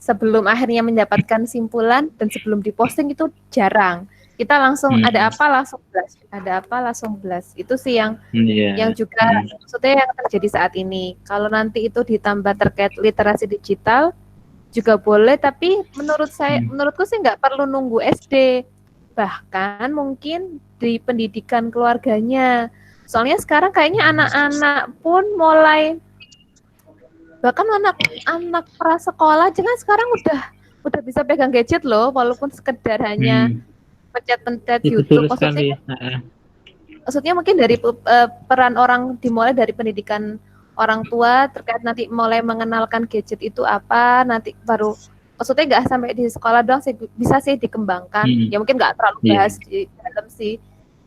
sebelum akhirnya mendapatkan simpulan dan sebelum diposting itu jarang. Kita langsung ada apa langsung blast. Itu sih yang juga maksudnya yang terjadi saat ini. Kalau nanti itu ditambah terkait literasi digital juga boleh, tapi menurutku sih nggak perlu nunggu SD, bahkan mungkin di pendidikan keluarganya. Soalnya sekarang kayaknya anak-anak pun mulai, bahkan anak prasekolah aja kan sekarang udah bisa pegang gadget loh, walaupun sekedar hanya pencet-pencet YouTube. Maksudnya mungkin dari peran orang dimulai dari pendidikan orang tua terkait nanti mulai mengenalkan gadget itu apa, nanti baru maksudnya nggak sampai di sekolah doang sih, bisa sih dikembangkan. Ya mungkin nggak terlalu bahas di dalam sih,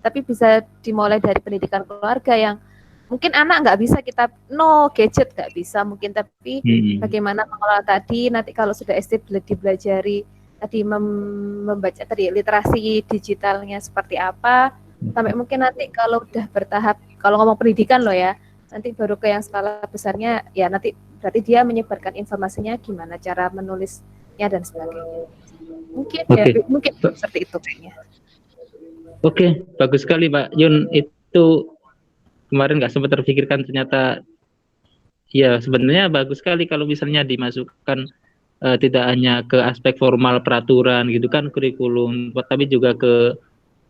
tapi bisa dimulai dari pendidikan keluarga yang mungkin anak nggak bisa kita no gadget nggak bisa mungkin, tapi bagaimana mengelola tadi nanti kalau sudah SD dipelajari tadi membaca tadi literasi digitalnya seperti apa, sampai mungkin nanti kalau udah bertahap, kalau ngomong pendidikan loh ya, nanti baru ke yang skala besarnya ya, nanti berarti dia menyebarkan informasinya gimana cara menulisnya dan sebagainya. Mungkin ya mungkin seperti itu kayaknya. Oke, bagus sekali Pak Yun. Itu kemarin nggak sempat terpikirkan, ternyata ya sebenarnya bagus sekali kalau misalnya dimasukkan tidak hanya ke aspek formal peraturan gitu kan, kurikulum, tapi juga ke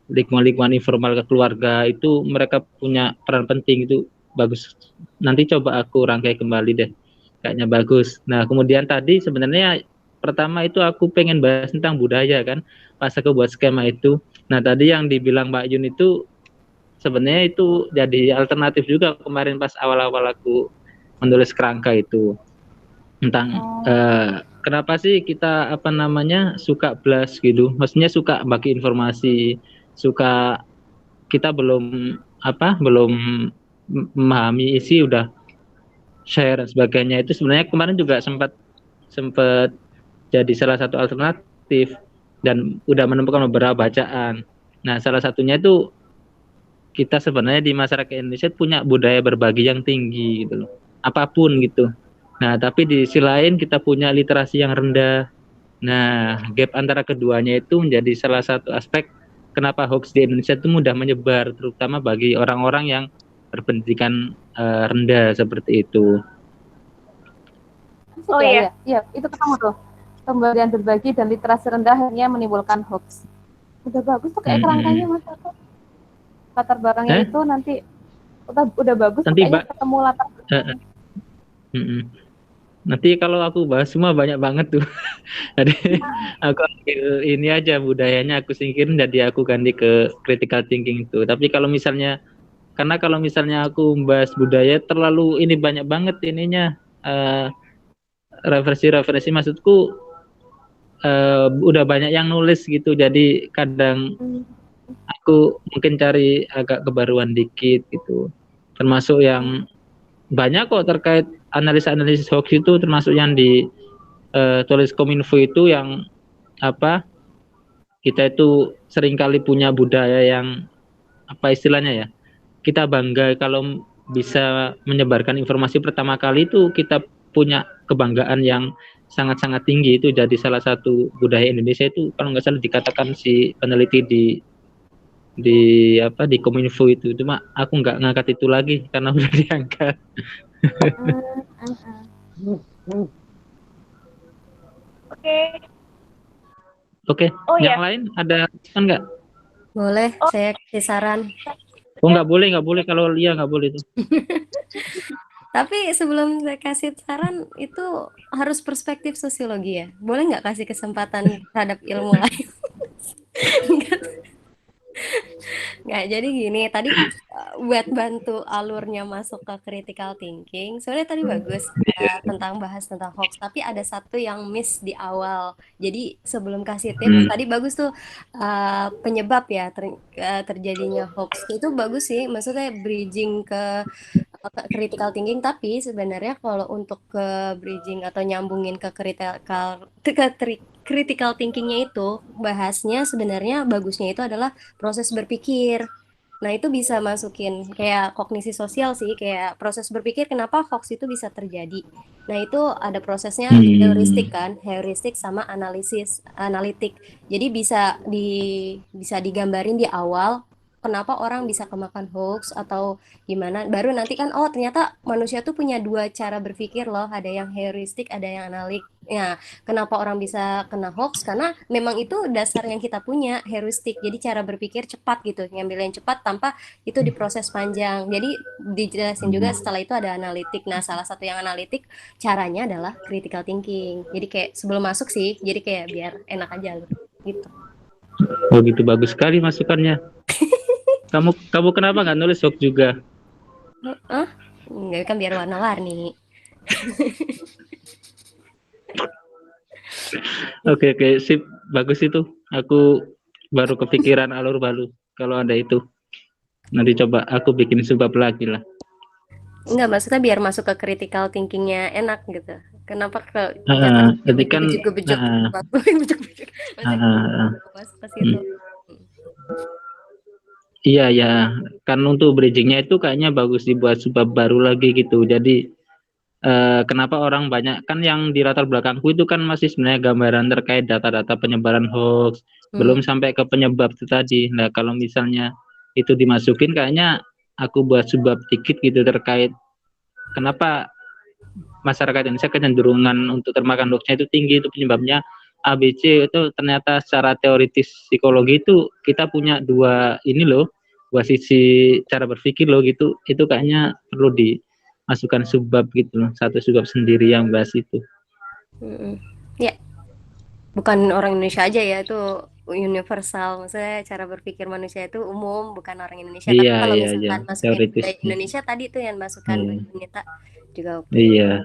lingkungan-lingkungan informal, ke keluarga, itu mereka punya peran penting. Itu bagus. Nanti coba aku rangkai kembali deh, kayaknya bagus. Nah kemudian tadi sebenarnya pertama itu aku pengen bahas tentang budaya kan, pas aku buat skema itu. Nah tadi yang dibilang Mbak Yun itu sebenarnya itu jadi alternatif juga kemarin pas awal-awal aku menulis kerangka itu, tentang kenapa sih kita suka blast gitu, maksudnya suka bagi informasi, suka kita belum memahami isi udah share dan sebagainya. Itu sebenarnya kemarin juga sempat jadi salah satu alternatif dan udah menemukan beberapa bacaan. Nah salah satunya itu kita sebenarnya di masyarakat Indonesia punya budaya berbagi yang tinggi gitu loh, apapun gitu. Nah tapi di sisi lain kita punya literasi yang rendah. Nah gap antara keduanya itu menjadi salah satu aspek kenapa hoax di Indonesia itu mudah menyebar, terutama bagi orang-orang yang berpendidikan rendah seperti itu. Oh iya, itu ketemu tuh. Pemberian berbagi dan literasi rendah akhirnya menimbulkan hoax. Udah bagus tuh kayak kerangkanya Mas Toto. Latar belakangnya itu nanti udah bagus nanti ketemu latar belakangnya. Nanti kalau aku bahas semua banyak banget tuh. Jadi aku ini aja budayanya aku singkirin, jadi aku ganti ke critical thinking itu. Tapi kalau misalnya aku membahas budaya terlalu ini banyak banget ininya, referensi maksudku udah banyak yang nulis gitu, jadi kadang aku mungkin cari agak kebaruan dikit gitu, termasuk yang banyak kok terkait analisis hoax itu, termasuk yang tulis Kominfo itu yang kita itu seringkali punya budaya yang istilahnya ya, kita bangga kalau bisa menyebarkan informasi pertama kali, itu kita punya kebanggaan yang sangat-sangat tinggi. Itu jadi salah satu budaya Indonesia itu, kalau nggak salah dikatakan si peneliti di Kominfo itu. Cuma aku nggak ngangkat itu lagi karena udah diangkat. Oke. Yang lain ada kan nggak? Boleh, saya kasih saran. Oh nggak boleh kalau Lia nggak boleh itu. Tapi sebelum saya kasih saran itu harus perspektif sosiologi ya. Boleh nggak kasih kesempatan terhadap ilmu lain? Nggak, jadi gini, tadi buat bantu alurnya masuk ke critical thinking, sebenarnya tadi bagus tentang bahas tentang hoax, tapi ada satu yang miss di awal. Jadi sebelum kasih tips, tadi bagus tuh penyebab ya terjadinya hoax. Itu bagus sih, maksudnya bridging ke critical thinking, tapi sebenarnya kalau untuk ke bridging atau nyambungin ke critical thinkingnya itu, bahasnya sebenarnya bagusnya itu adalah proses berpikir. Nah itu bisa masukin kayak kognisi sosial sih, kayak proses berpikir kenapa hoax itu bisa terjadi. Nah itu ada prosesnya heuristik kan, heuristik sama analitik. Jadi bisa digambarin di awal kenapa orang bisa kemakan hoax atau gimana. Baru nanti kan ternyata manusia tuh punya dua cara berpikir loh, ada yang heuristik, ada yang analitik. Ya, kenapa orang bisa kena hoax? Karena memang itu dasar yang kita punya, heuristik. Jadi cara berpikir cepat gitu, ngambil yang cepat tanpa itu diproses panjang. Jadi dijelasin juga setelah itu ada analitik. Nah, salah satu yang analitik caranya adalah critical thinking. Jadi kayak sebelum masuk sih, jadi kayak biar enak aja gitu. Oh gitu, bagus sekali masukannya. Kamu kenapa nggak nulis hoax juga? Nggak, kan biar warna-warni. Oke, sip, bagus itu. Aku baru kepikiran alur baru kalau ada itu. Nanti coba aku bikin sebab lagi lah. Enggak, maksudnya biar masuk ke critical thinking-nya enak gitu. Kenapa Jadi kan bejek-bejek waktu bejek-bejek masuk ke situ. Iya ya, kan untuk bridgingnya itu kayaknya bagus dibuat sebab baru lagi gitu. Jadi kenapa orang banyak kan yang di latar belakangku itu kan masih sebenarnya gambaran terkait data-data penyebaran hoax, belum sampai ke penyebab itu tadi. Nah kalau misalnya itu dimasukin, kayaknya aku buat sebab dikit gitu terkait kenapa masyarakat Indonesia kecenderungan untuk termakan hoaxnya itu tinggi, itu penyebabnya ABC. Itu ternyata secara teoritis psikologi itu kita punya dua sisi cara berpikir loh gitu. Itu kayaknya perlu dimasukkan subbab gitu loh, satu subbab sendiri yang bahas itu. Ya, bukan orang Indonesia aja ya, itu universal. Maksudnya cara berpikir manusia itu umum, bukan orang Indonesia. Tapi kalau misalkan masukin budaya Indonesia tadi tuh yang masukkan Nita juga oke. Iya.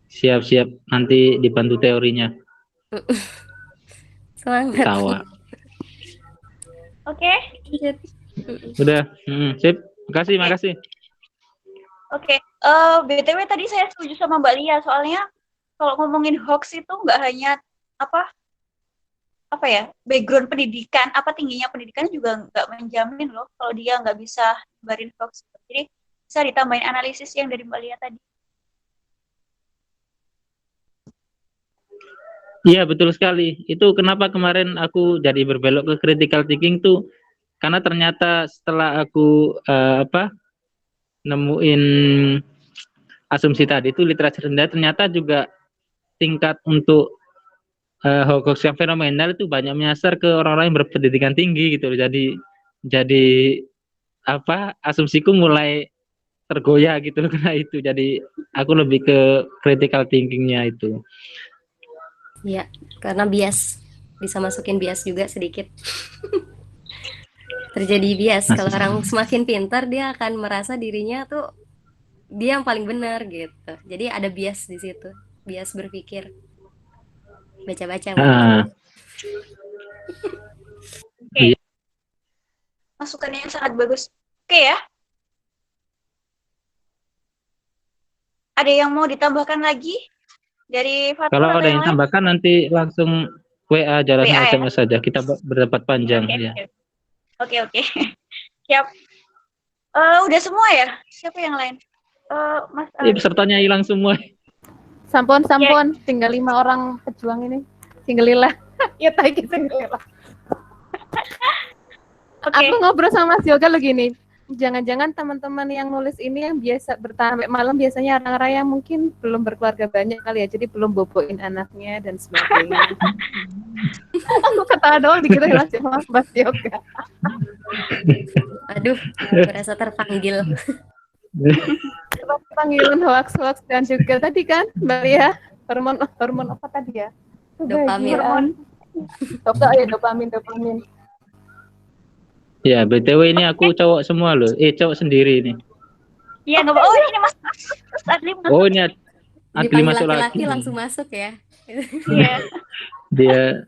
Siap-siap nanti dibantu teorinya. Semangat. Tawa. Oke. Udah, sip. Makasih. Oke. BTW tadi saya setuju sama Mbak Lia, soalnya kalau ngomongin hoax itu nggak hanya background pendidikan, tingginya pendidikan juga nggak menjamin loh kalau dia nggak bisa nyebarin hoax. Jadi bisa ditambahin analisis yang dari Mbak Lia tadi. Iya betul sekali. Itu kenapa kemarin aku jadi berbelok ke critical thinking tuh, karena ternyata setelah aku nemuin asumsi tadi itu literasi rendah, ternyata juga tingkat untuk hoax yang fenomenal itu banyak menyasar ke orang-orang yang berpendidikan tinggi gitu. Jadi asumsiku mulai tergoyah gitu loh karena itu. Jadi aku lebih ke critical thinkingnya itu. Iya, karena bias, bisa masukin bias juga sedikit. Terjadi bias. Kalau orang semakin pintar, dia akan merasa dirinya tuh dia yang paling benar gitu. Jadi ada bias di situ, bias berpikir. Baca-baca. Oke. Masukannya yang sangat bagus. Oke ya. Ada yang mau ditambahkan lagi? Dari Fatul. Kalau ada yang tambahkan nanti langsung WA aja, langsung SMS saja. Kita berdebat panjang ya. Oke. Siap. Udah semua ya? Siapa yang lain? Mas. Pesertanya hilang semua. Sampun. Tinggal 5 orang pejuang ini. Singgelilah. Ya taiki singgelilah. Aku ngobrol sama Mas Yoga lagi nih. Jangan-jangan teman-teman yang nulis ini yang biasa bertahan sampai malam biasanya orang-orang yang mungkin belum berkeluarga banyak kali ya, jadi belum boboin anaknya dan sebagainya. Aku ketawa doang dikit ya Mas Yoga. Aduh, merasa terpanggil. Panggilan hoax dan juga tadi kan Mbak Lia, hormon apa tadi ya? Dopamin. Dopamin. Ya, BTW ini aku cowok semua loh. Cowok sendiri ini. Iya, enggak. Oh, ini Mas Adli masuk. Oh, ini Adli masuk laki-laki langsung masuk ya. Iya. Dia.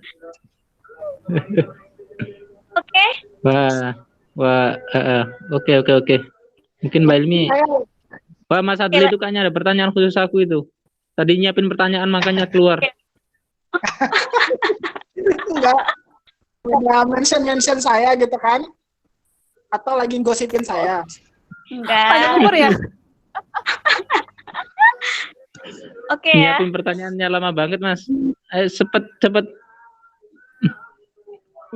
Oke. Oke. Mungkin Mbak Ilmi. Wah, Mas Adli itu kayaknya ada pertanyaan khusus aku itu. Tadi nyiapin pertanyaan makanya keluar. Enggak. Udah mention saya gitu kan? Atau lagi gosipin saya? Enggak. Panjang umur ya? Oke ya. Nyiapin pertanyaannya lama banget, Mas. Cepet.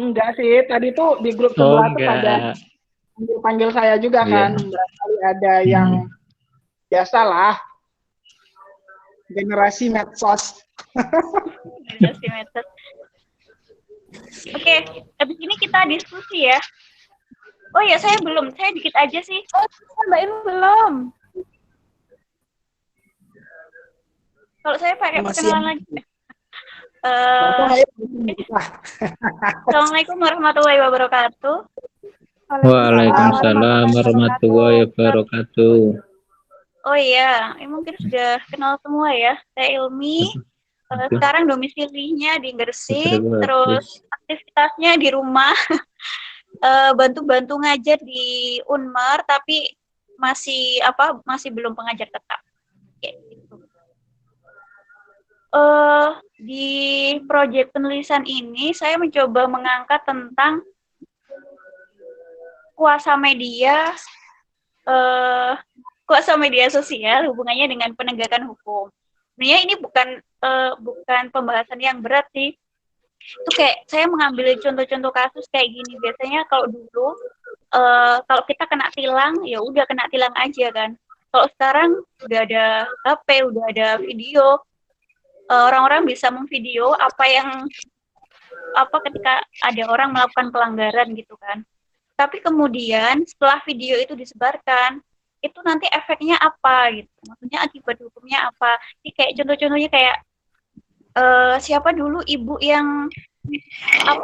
Enggak sih, tadi tuh di grup sebelah tuh ada panggil saya juga kan. Berarti ada yang biasalah. Generasi medsos. Generasi medsos. Oke, habis ini kita diskusi ya. Oh ya, saya dikit aja sih. Oh, Mbak Ilmi belum. Kalau saya pakai perkenalan lagi. Assalamualaikum warahmatullahi wabarakatuh. Waalaikumsalam warahmatullahi wabarakatuh. Oh iya, mungkin sudah kenal semua ya. Saya Ilmi. Sekarang domisilinya di Gresik, terus aktivitasnya di rumah, bantu-bantu ngajar di Unmar, tapi masih belum pengajar tetap kayak gitu. Di proyek penulisan ini saya mencoba mengangkat tentang kuasa media sosial hubungannya dengan penegakan hukum. Sebenarnya ini bukan pembahasan yang berat sih. Itu kayak saya mengambil contoh-contoh kasus kayak gini. Biasanya kalau dulu kalau kita kena tilang, ya udah kena tilang aja kan. Kalau sekarang udah ada HP, udah ada video, orang-orang bisa memvideo apa ketika ada orang melakukan pelanggaran gitu kan. Tapi kemudian setelah video itu disebarkan, itu nanti efeknya apa gitu. Maksudnya akibat hukumnya apa. Ini kayak contoh-contohnya kayak siapa dulu ibu yang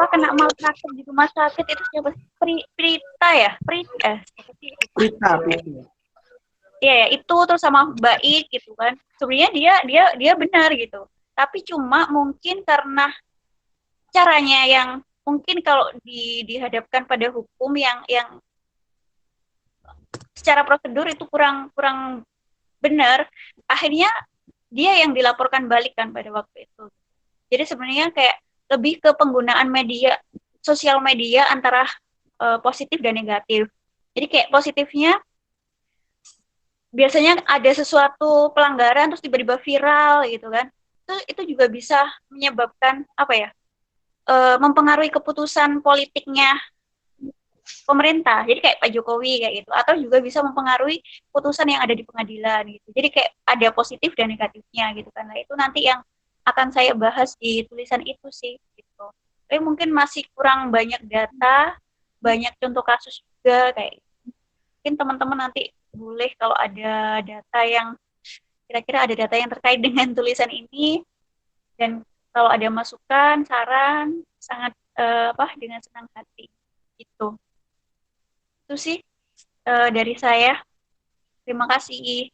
kena malpraktek di rumah sakit itu siapa? Prita ya? Prita. Iya, itu terus sama Baik gitu kan. Sebenarnya dia benar gitu. Tapi cuma mungkin karena caranya yang mungkin kalau dihadapkan pada hukum yang secara prosedur itu kurang benar, akhirnya dia yang dilaporkan balik kan pada waktu itu. Jadi sebenarnya kayak lebih ke penggunaan sosial media antara positif dan negatif. Jadi kayak positifnya biasanya ada sesuatu pelanggaran terus tiba-tiba viral gitu kan. Itu juga bisa menyebabkan mempengaruhi keputusan politiknya pemerintah. Jadi kayak Pak Jokowi kayak gitu, atau juga bisa mempengaruhi putusan yang ada di pengadilan gitu. Jadi kayak ada positif dan negatifnya gitu kan. Nah, itu nanti yang akan saya bahas di tulisan itu sih gitu. Tapi mungkin masih kurang banyak data, banyak contoh kasus juga kayak gitu. Mungkin teman-teman nanti boleh kalau ada data yang kira-kira ada data yang terkait dengan tulisan ini, dan kalau ada masukan, saran, sangat dengan senang hati gitu. Itu sih dari saya. Terima kasih.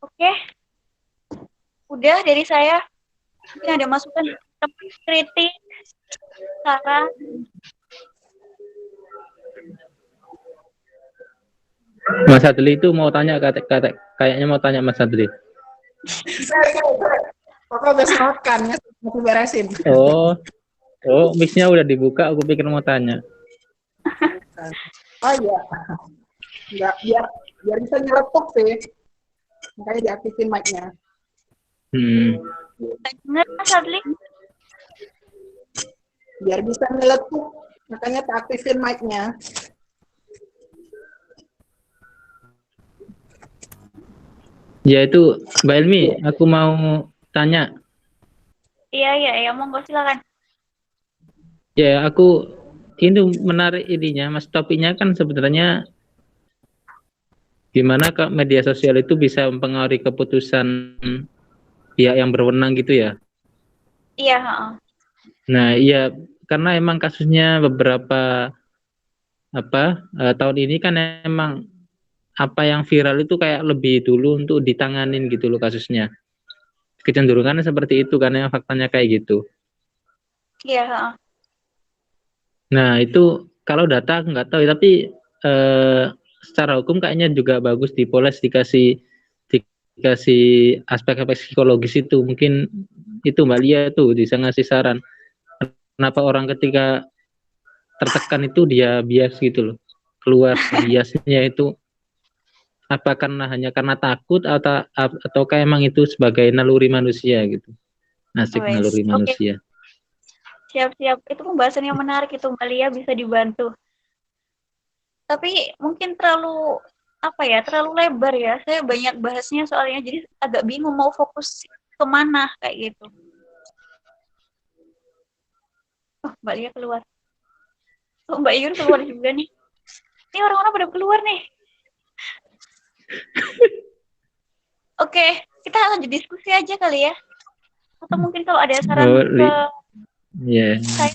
Oke. Udah dari saya. Mungkin ada masukan, kritik, saran. Mas Adli itu mau tanya, kayaknya mau tanya Mas Adli. Pokoknya udah makan ya, mau beresin. Oh, mic-nya udah dibuka, aku pikir mau tanya. Oh iya. Enggak, biar bisa nyeletuk sih. Makanya diaktifin mic-nya. Dengar Mas Adli? Biar bisa nyeletuk, makanya diaktifin mic-nya. Ya itu, Mbak Elmi, aku mau tanya. Iya, monggo silakan. Ya, aku ini menarik ininya, Mas. Topiknya kan sebenarnya gimana Kak media sosial itu bisa mempengaruhi keputusan pihak yang berwenang gitu ya? Iya. Nah, iya karena emang kasusnya beberapa tahun ini kan emang apa yang viral itu kayak lebih dulu untuk ditanganin gitu loh kasusnya. Kecenderungannya seperti itu karena faktanya kayak gitu. Iya. Nah, itu kalau data aku nggak tahu, tapi secara hukum kayaknya juga bagus dipoles, dikasih aspek-aspek psikologis itu. Mungkin itu Mbak Lia tuh bisa ngasih saran. Kenapa orang ketika tertekan itu dia bias gitu loh. Keluar biasnya itu apa hanya karena takut atau kayak emang itu sebagai naluri manusia gitu. Nasib naluri manusia. Siap. Itu pembahasan yang menarik itu Mbak Lia, bisa dibantu. Tapi mungkin terlalu lebar ya. Saya banyak bahasnya soalnya, jadi agak bingung mau fokus kemana kayak gitu. Oh, Mbak Lia keluar. Oh, Mbak Yun keluar juga nih. Ini orang-orang pada keluar nih. Oke, kita lanjut diskusi aja kali ya. Atau mungkin kalau ada saran ke saya.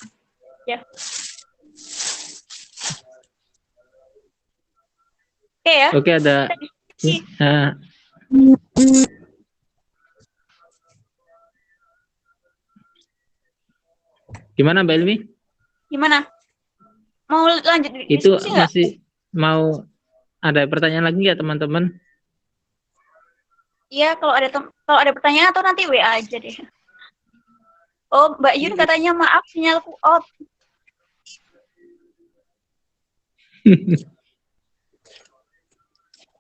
Ya. Oke ya. Oke, ada. Gimana Mbak Elmi? Gimana? mau lanjut Itu diskusi nggak? masih mau ada pertanyaan lagi nggak teman-teman? Iya, kalau ada pertanyaan atau nanti WA aja deh. Oh, Mbak Yun katanya maaf sinyalku off.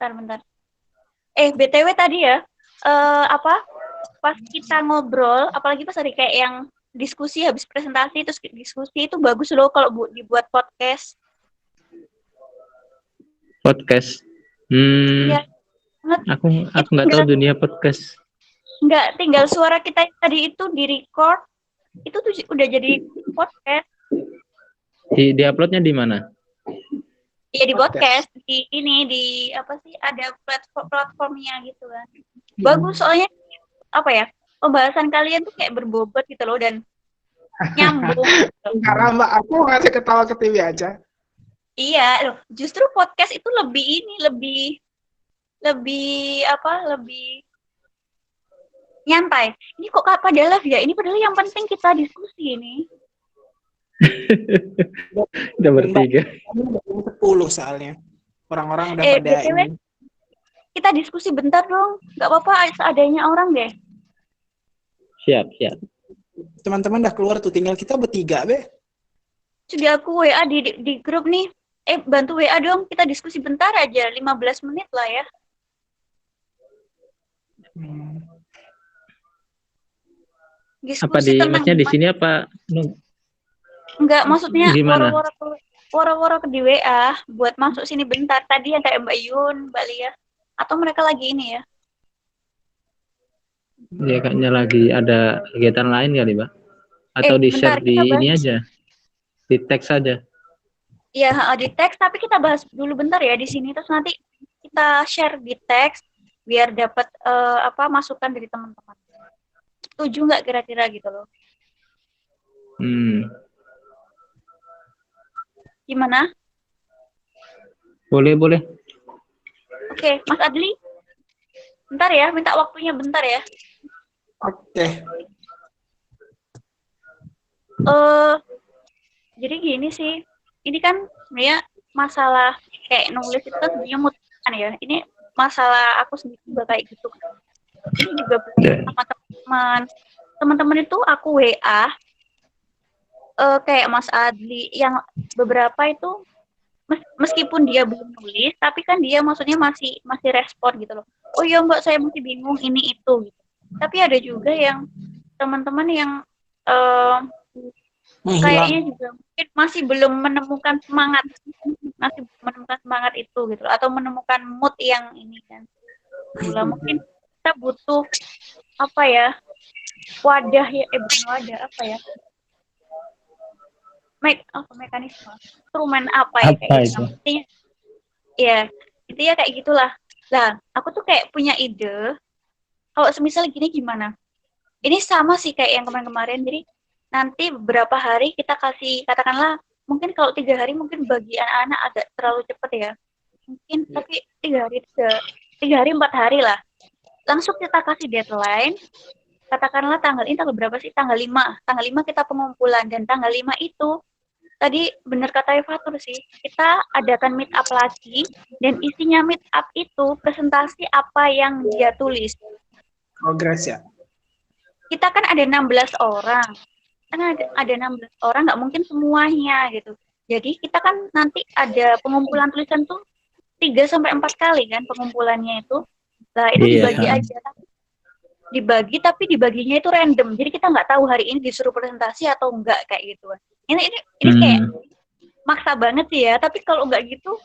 Bentar. BTW tadi ya, pas kita ngobrol, apalagi pas ada kayak yang diskusi habis presentasi terus diskusi, itu bagus loh kalau dibuat podcast. Podcast. Iya. Aku nggak tahu dunia podcast. Nggak, tinggal suara kita tadi itu di record, itu tuh udah jadi podcast. Di uploadnya di mana? Ya di podcast, di apa sih, ada platformnya gitu kan. Bagus soalnya apa ya, pembahasan kalian tuh kayak berbobot gitu loh dan nyambung. Karena Mbak, aku ngasih ketawa ke TV aja. Iya, loh, justru podcast itu lebih nyantai. Ini kok pada live ya? Ini padahal yang penting kita diskusi ini. Udah bertiga. 10 soalnya. Orang-orang udah pada BTW, ini. kita diskusi bentar dong. Nggak apa-apa, seadanya orang deh. Siap. Teman-teman udah keluar tuh, tinggal kita bertiga, Be. Sudah aku WA di grup nih. Bantu WA dong, kita diskusi bentar aja, 15 menit lah ya. Diskusi Apa maksudnya di sini apa? Enggak, maksudnya gimana? woro-woro ke di WA buat masuk sini bentar. Tadi yang kayak Mbak Yun, Mbak Lia, atau mereka lagi ini ya? Ya kayaknya lagi ada kegiatan lain kali, Mbak. Atau di-share di ini aja. Di teks saja. Iya, di teks, tapi kita bahas dulu bentar ya di sini, terus nanti kita share di teks biar dapat masukan dari teman-teman. Setuju nggak kira-kira gitu loh? Gimana? Boleh. Oke, Mas Adli. Bentar ya, minta waktunya bentar ya. Oke. Jadi gini sih, ini kan sebenarnya masalah kayak nulis itu kan sebenarnya mutan ya. Ini masalah aku sendiri juga kayak gitu. Ini juga sama teman-teman. Teman-teman itu aku WA, kayak Mas Adli, yang beberapa itu meskipun dia belum nulis, tapi kan dia maksudnya masih respon gitu loh. Oh iya Mbak, saya masih bingung ini itu gitu. Tapi ada juga yang teman-teman yang kayaknya juga mungkin masih belum menemukan semangat itu gitu, atau menemukan mood yang ini kan. Mungkin kita butuh wadah ya, bukan wadah, mekanisme, instrumen kayak gitu. Intinya kayak gitulah. Lah, aku tuh kayak punya ide, kalau semisal gini gimana? Ini sama sih kayak yang kemarin-kemarin, jadi nanti beberapa hari kita kasih, katakanlah, mungkin kalau 3 hari mungkin bagi anak-anak agak terlalu cepat ya. Mungkin, tapi 3 hari, 4 hari lah. Langsung kita kasih deadline, katakanlah tanggal berapa sih? Tanggal 5. Tanggal 5 kita pengumpulan, dan tanggal 5 itu, tadi benar kata Fatur sih, kita adakan meet up lagi, dan isinya meet up itu presentasi apa yang dia tulis. Progres ya? Kita kan ada 16 orang. Ada 16 orang, nggak mungkin semuanya gitu. Jadi kita kan nanti ada pengumpulan tulisan tuh 3-4 kali kan pengumpulannya itu. Nah itu dibagi aja. Tapi dibaginya itu random. Jadi kita nggak tahu hari ini disuruh presentasi atau enggak kayak gitu. Ini kayak maksa banget sih ya. Tapi kalau nggak gitu,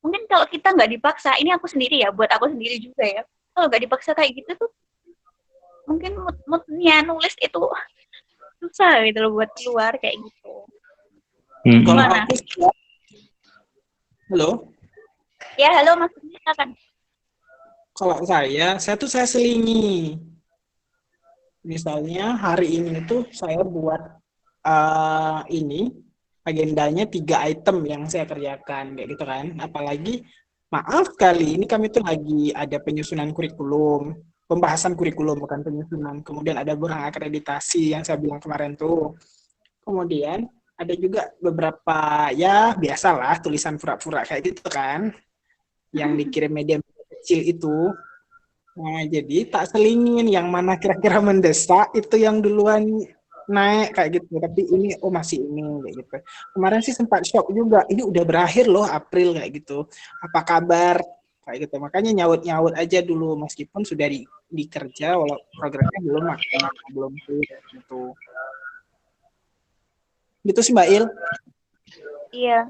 mungkin kalau kita nggak dipaksa, ini aku sendiri ya, buat aku sendiri juga ya. Kalau nggak dipaksa kayak gitu tuh, mungkin moodnya nulis itu susah gitu loh buat keluar kayak gitu. Gimana? Halo? Ya, halo Mas, silakan. Kalau saya selingi. Misalnya hari ini tuh saya buat agendanya 3 item yang saya kerjakan kayak gitu kan. Apalagi maaf kali ini kami tuh lagi ada penyusunan kurikulum. Pembahasan kurikulum, bukan penyusunan. Kemudian ada borang akreditasi yang saya bilang kemarin tuh. Kemudian ada juga beberapa ya biasalah tulisan pura-pura kayak gitu kan yang dikirim media kecil itu. Nah, jadi tak selingin yang mana kira-kira mendesak itu yang duluan naik kayak gitu. Tapi ini masih ini kayak gitu. Kemarin sih sempat shock juga. Ini udah berakhir loh April kayak gitu. Apa kabar? Kayak gitu. Makanya nyaut-nyaut aja dulu meskipun sudah dikerja walau programnya belum maksimal, belum gitu. Gitu sih Mbak Il. Iya.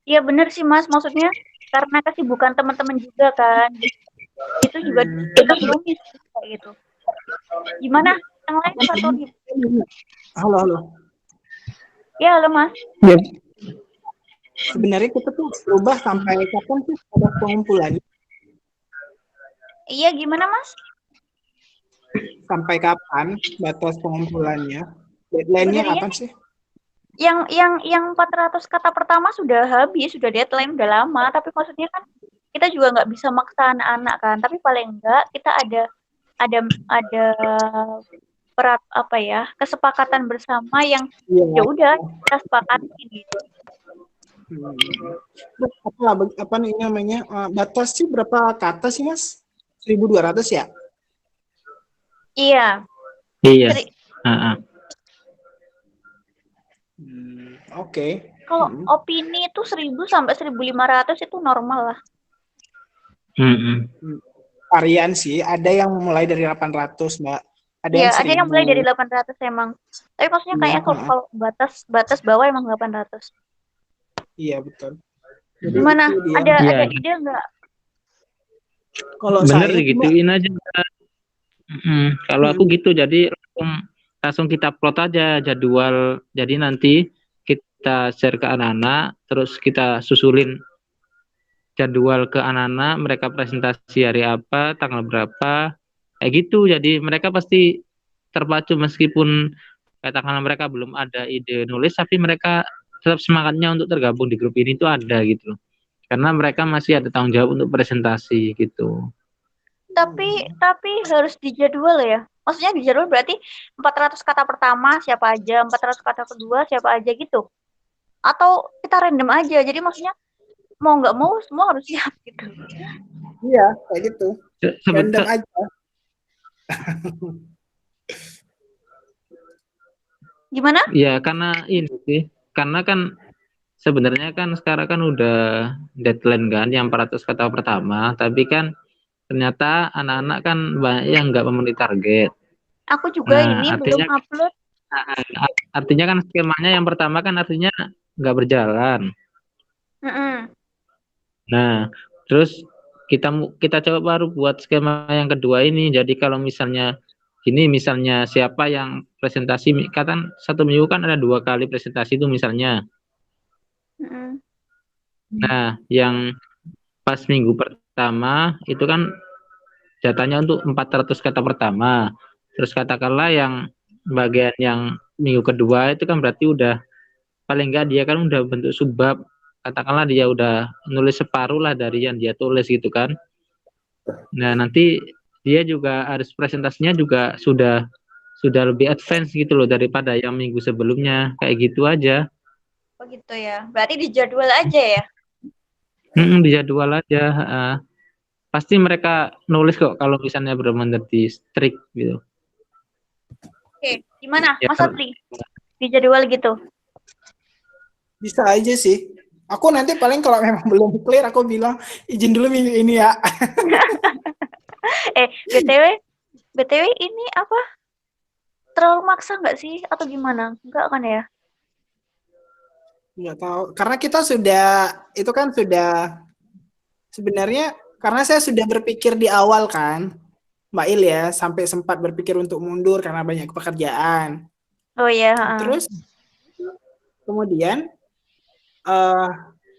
Iya benar sih Mas, maksudnya karena kesibukan teman-teman juga kan. Itu juga kita belum kayak gitu. Gimana? Yang lain satu nih. Halo. Ya, halo Mas. Ya. Sebenarnya kita tuh berubah sampai kapan sih ada pengumpulan? Iya, gimana Mas? Sampai kapan batas pengumpulannya? Deadline-nya kapan sih? Yang 400 kata pertama sudah habis, sudah deadline udah lama, tapi maksudnya kan kita juga nggak bisa maksa anak-anak kan, tapi paling enggak kita ada kesepakatan bersama yang ya udah kita sepakati gitu. Apa nih namanya? Batas sih berapa kata sih Mas? 1.200 ya? Iya. Oke. Kalau opini itu 1.000 sampai 1.500 itu normal lah. Varian sih, ada yang mulai dari 800, Mbak. Ada yang mulai dari 800 emang. Tapi maksudnya kayaknya kalau batas bawah emang 800. Iya, betul. Jadi gimana? Ada ide nggak? Kalau bener digituin aja. Kalau aku gitu, jadi langsung kita plot aja jadwal. Jadi nanti kita share ke anak-anak, terus kita susulin jadwal ke anak-anak, mereka presentasi hari apa, tanggal berapa, kayak gitu. Jadi mereka pasti terpacu meskipun katakanlah mereka belum ada ide nulis, tapi mereka tetap semangatnya untuk tergabung di grup ini itu ada gitu. Karena mereka masih ada tanggung jawab untuk presentasi gitu. Tapi harus dijadwal ya. Maksudnya dijadwal berarti 400 kata pertama siapa aja, 400 kata kedua siapa aja gitu. Atau kita random aja. Jadi maksudnya mau nggak mau semua harus siap gitu. Iya, kayak gitu. Random aja. Gimana? Ya, karena ini sih. Karena kan sebenarnya kan sekarang kan udah deadline kan yang 400 kata pertama, tapi kan ternyata anak-anak kan banyak yang nggak memenuhi target. Aku juga ini belum upload. Artinya kan skemanya yang pertama kan artinya nggak berjalan. Nah, terus kita coba baru buat skema yang kedua ini. Jadi kalau misalnya siapa yang presentasi, kan 1 minggu kan ada 2 kali presentasi itu misalnya. Nah, yang pas minggu pertama itu kan jatahnya untuk 400 kata pertama. Terus katakanlah yang bagian yang minggu kedua itu kan berarti udah paling enggak dia kan udah bentuk subbab, katakanlah dia udah nulis separuh lah dari yang dia tulis gitu kan. Nah, nanti dia juga harus presentasinya juga sudah lebih advance gitu loh daripada yang minggu sebelumnya, kayak gitu aja. Oh gitu ya. Berarti dijadwal aja ya? Dijadwal aja. Pasti mereka nulis kok kalau misalnya benar-benar di strict gitu. Oke, gimana Mas Satri? Dijadwal gitu? Bisa aja sih. Aku nanti paling kalau memang belum clear aku bilang izin dulu minggu ini ya. BTW ini apa? Terlalu maksa nggak sih atau gimana? Enggak kan ya? Nggak tahu. Karena kita sudah sebenarnya karena saya sudah berpikir di awal kan, Mbak Il ya, sampai sempat berpikir untuk mundur karena banyak pekerjaan. Oh iya. Terus kemudian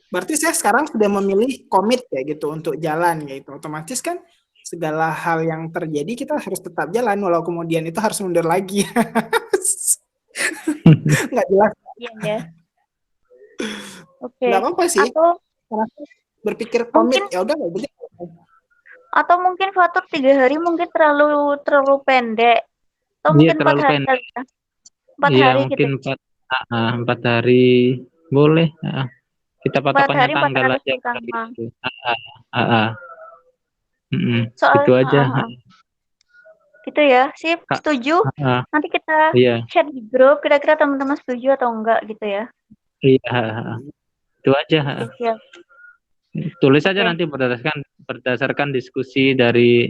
berarti saya sekarang sudah memilih komit kayak gitu untuk jalan gitu. Otomatis kan segala hal yang terjadi kita harus tetap jalan walau kemudian itu harus mundur lagi. Nggak jelas. Iya. Oke. Nggak apa-apa sih. Atau karena berpikir komit ya udah nggak boleh. Atau mungkin Fatur 3 hari mungkin terlalu pendek. Atau mungkin 4 hari. 4 hari mungkin gitu. 4 hari boleh. Kita 4 patokannya hari tanggal 400 aja. pertama. Gitu Soal aja. gitu ya, sip, Kak, setuju. Nanti kita Iya, chat di grup, kira-kira teman-teman setuju atau enggak gitu ya. iya, itu aja. Siap. Tulis saja Oke. nanti berdasarkan diskusi dari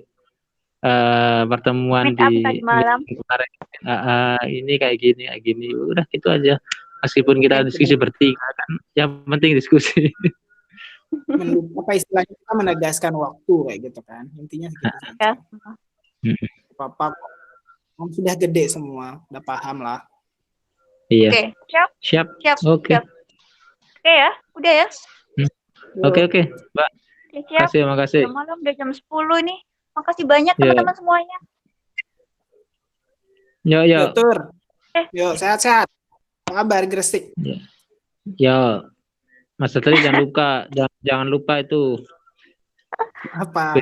pertemuan Meet up di tadi malam. kemarin. Ini kayak gini, udah gitu aja. Meskipun kita diskusi bertiga kan, yang penting diskusi. Apa istilahnya, kita menegaskan waktu kayak gitu kan, intinya segitu saja. Apa Om sudah gede semua, udah paham lah. Iya. Oke, siap. Oke. Oke ya, udah ya. Oke, Mbak. Siap. Makasih. Udah malam, udah jam 10 nih. Makasih banyak teman-teman semuanya. Yo. Tur. Yo, sehat-sehat. Apa kabar Gresik? Yo. Mas tadi jangan lupa itu. Apa?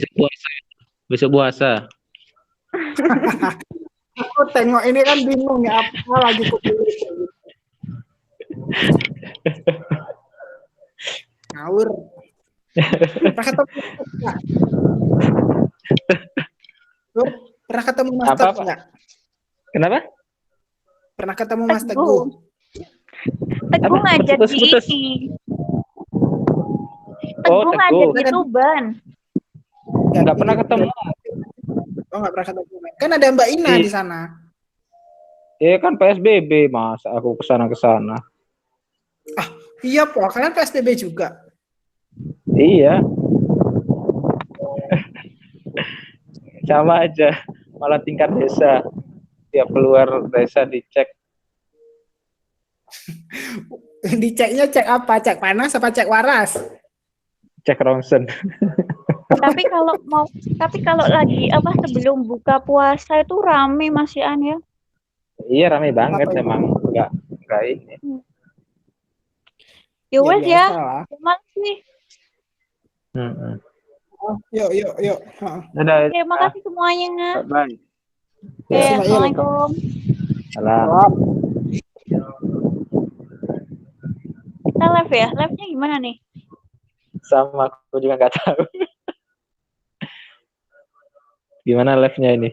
Besok puasa. Aku tengok ini kan bingung ya, apa lagi kok ngawur. Pernah ketemu Mas Teguh nggak? Kenapa? Pernah ketemu Mas Teguh? Teguh ngajak di ini. Teguh ngajak di Tuban. Nggak pernah ketemu. Oh, nggak pernah ketemu. Kan ada Mbak Ina di sana. Iya kan PSBB, Mas. Aku kesana. Iya, Pak. Kalian PSBB juga? Iya. Sama aja. Malah tingkat desa. Tiap keluar desa dicek. Diceknya cek apa? Cek panas apa cek waras? Cek ronsen. Tapi kalau lagi sebelum buka puasa itu rame Mas Ian ya. Iya, rame banget emang. Enggak ini. Ya wes ya. Terima kasih. Yuk. Terima kasih semuanya. Bye. Assalamualaikum. Salam. Kita live ya? Live-nya gimana nih? Sama, aku juga nggak tahu. Gimana live-nya ini?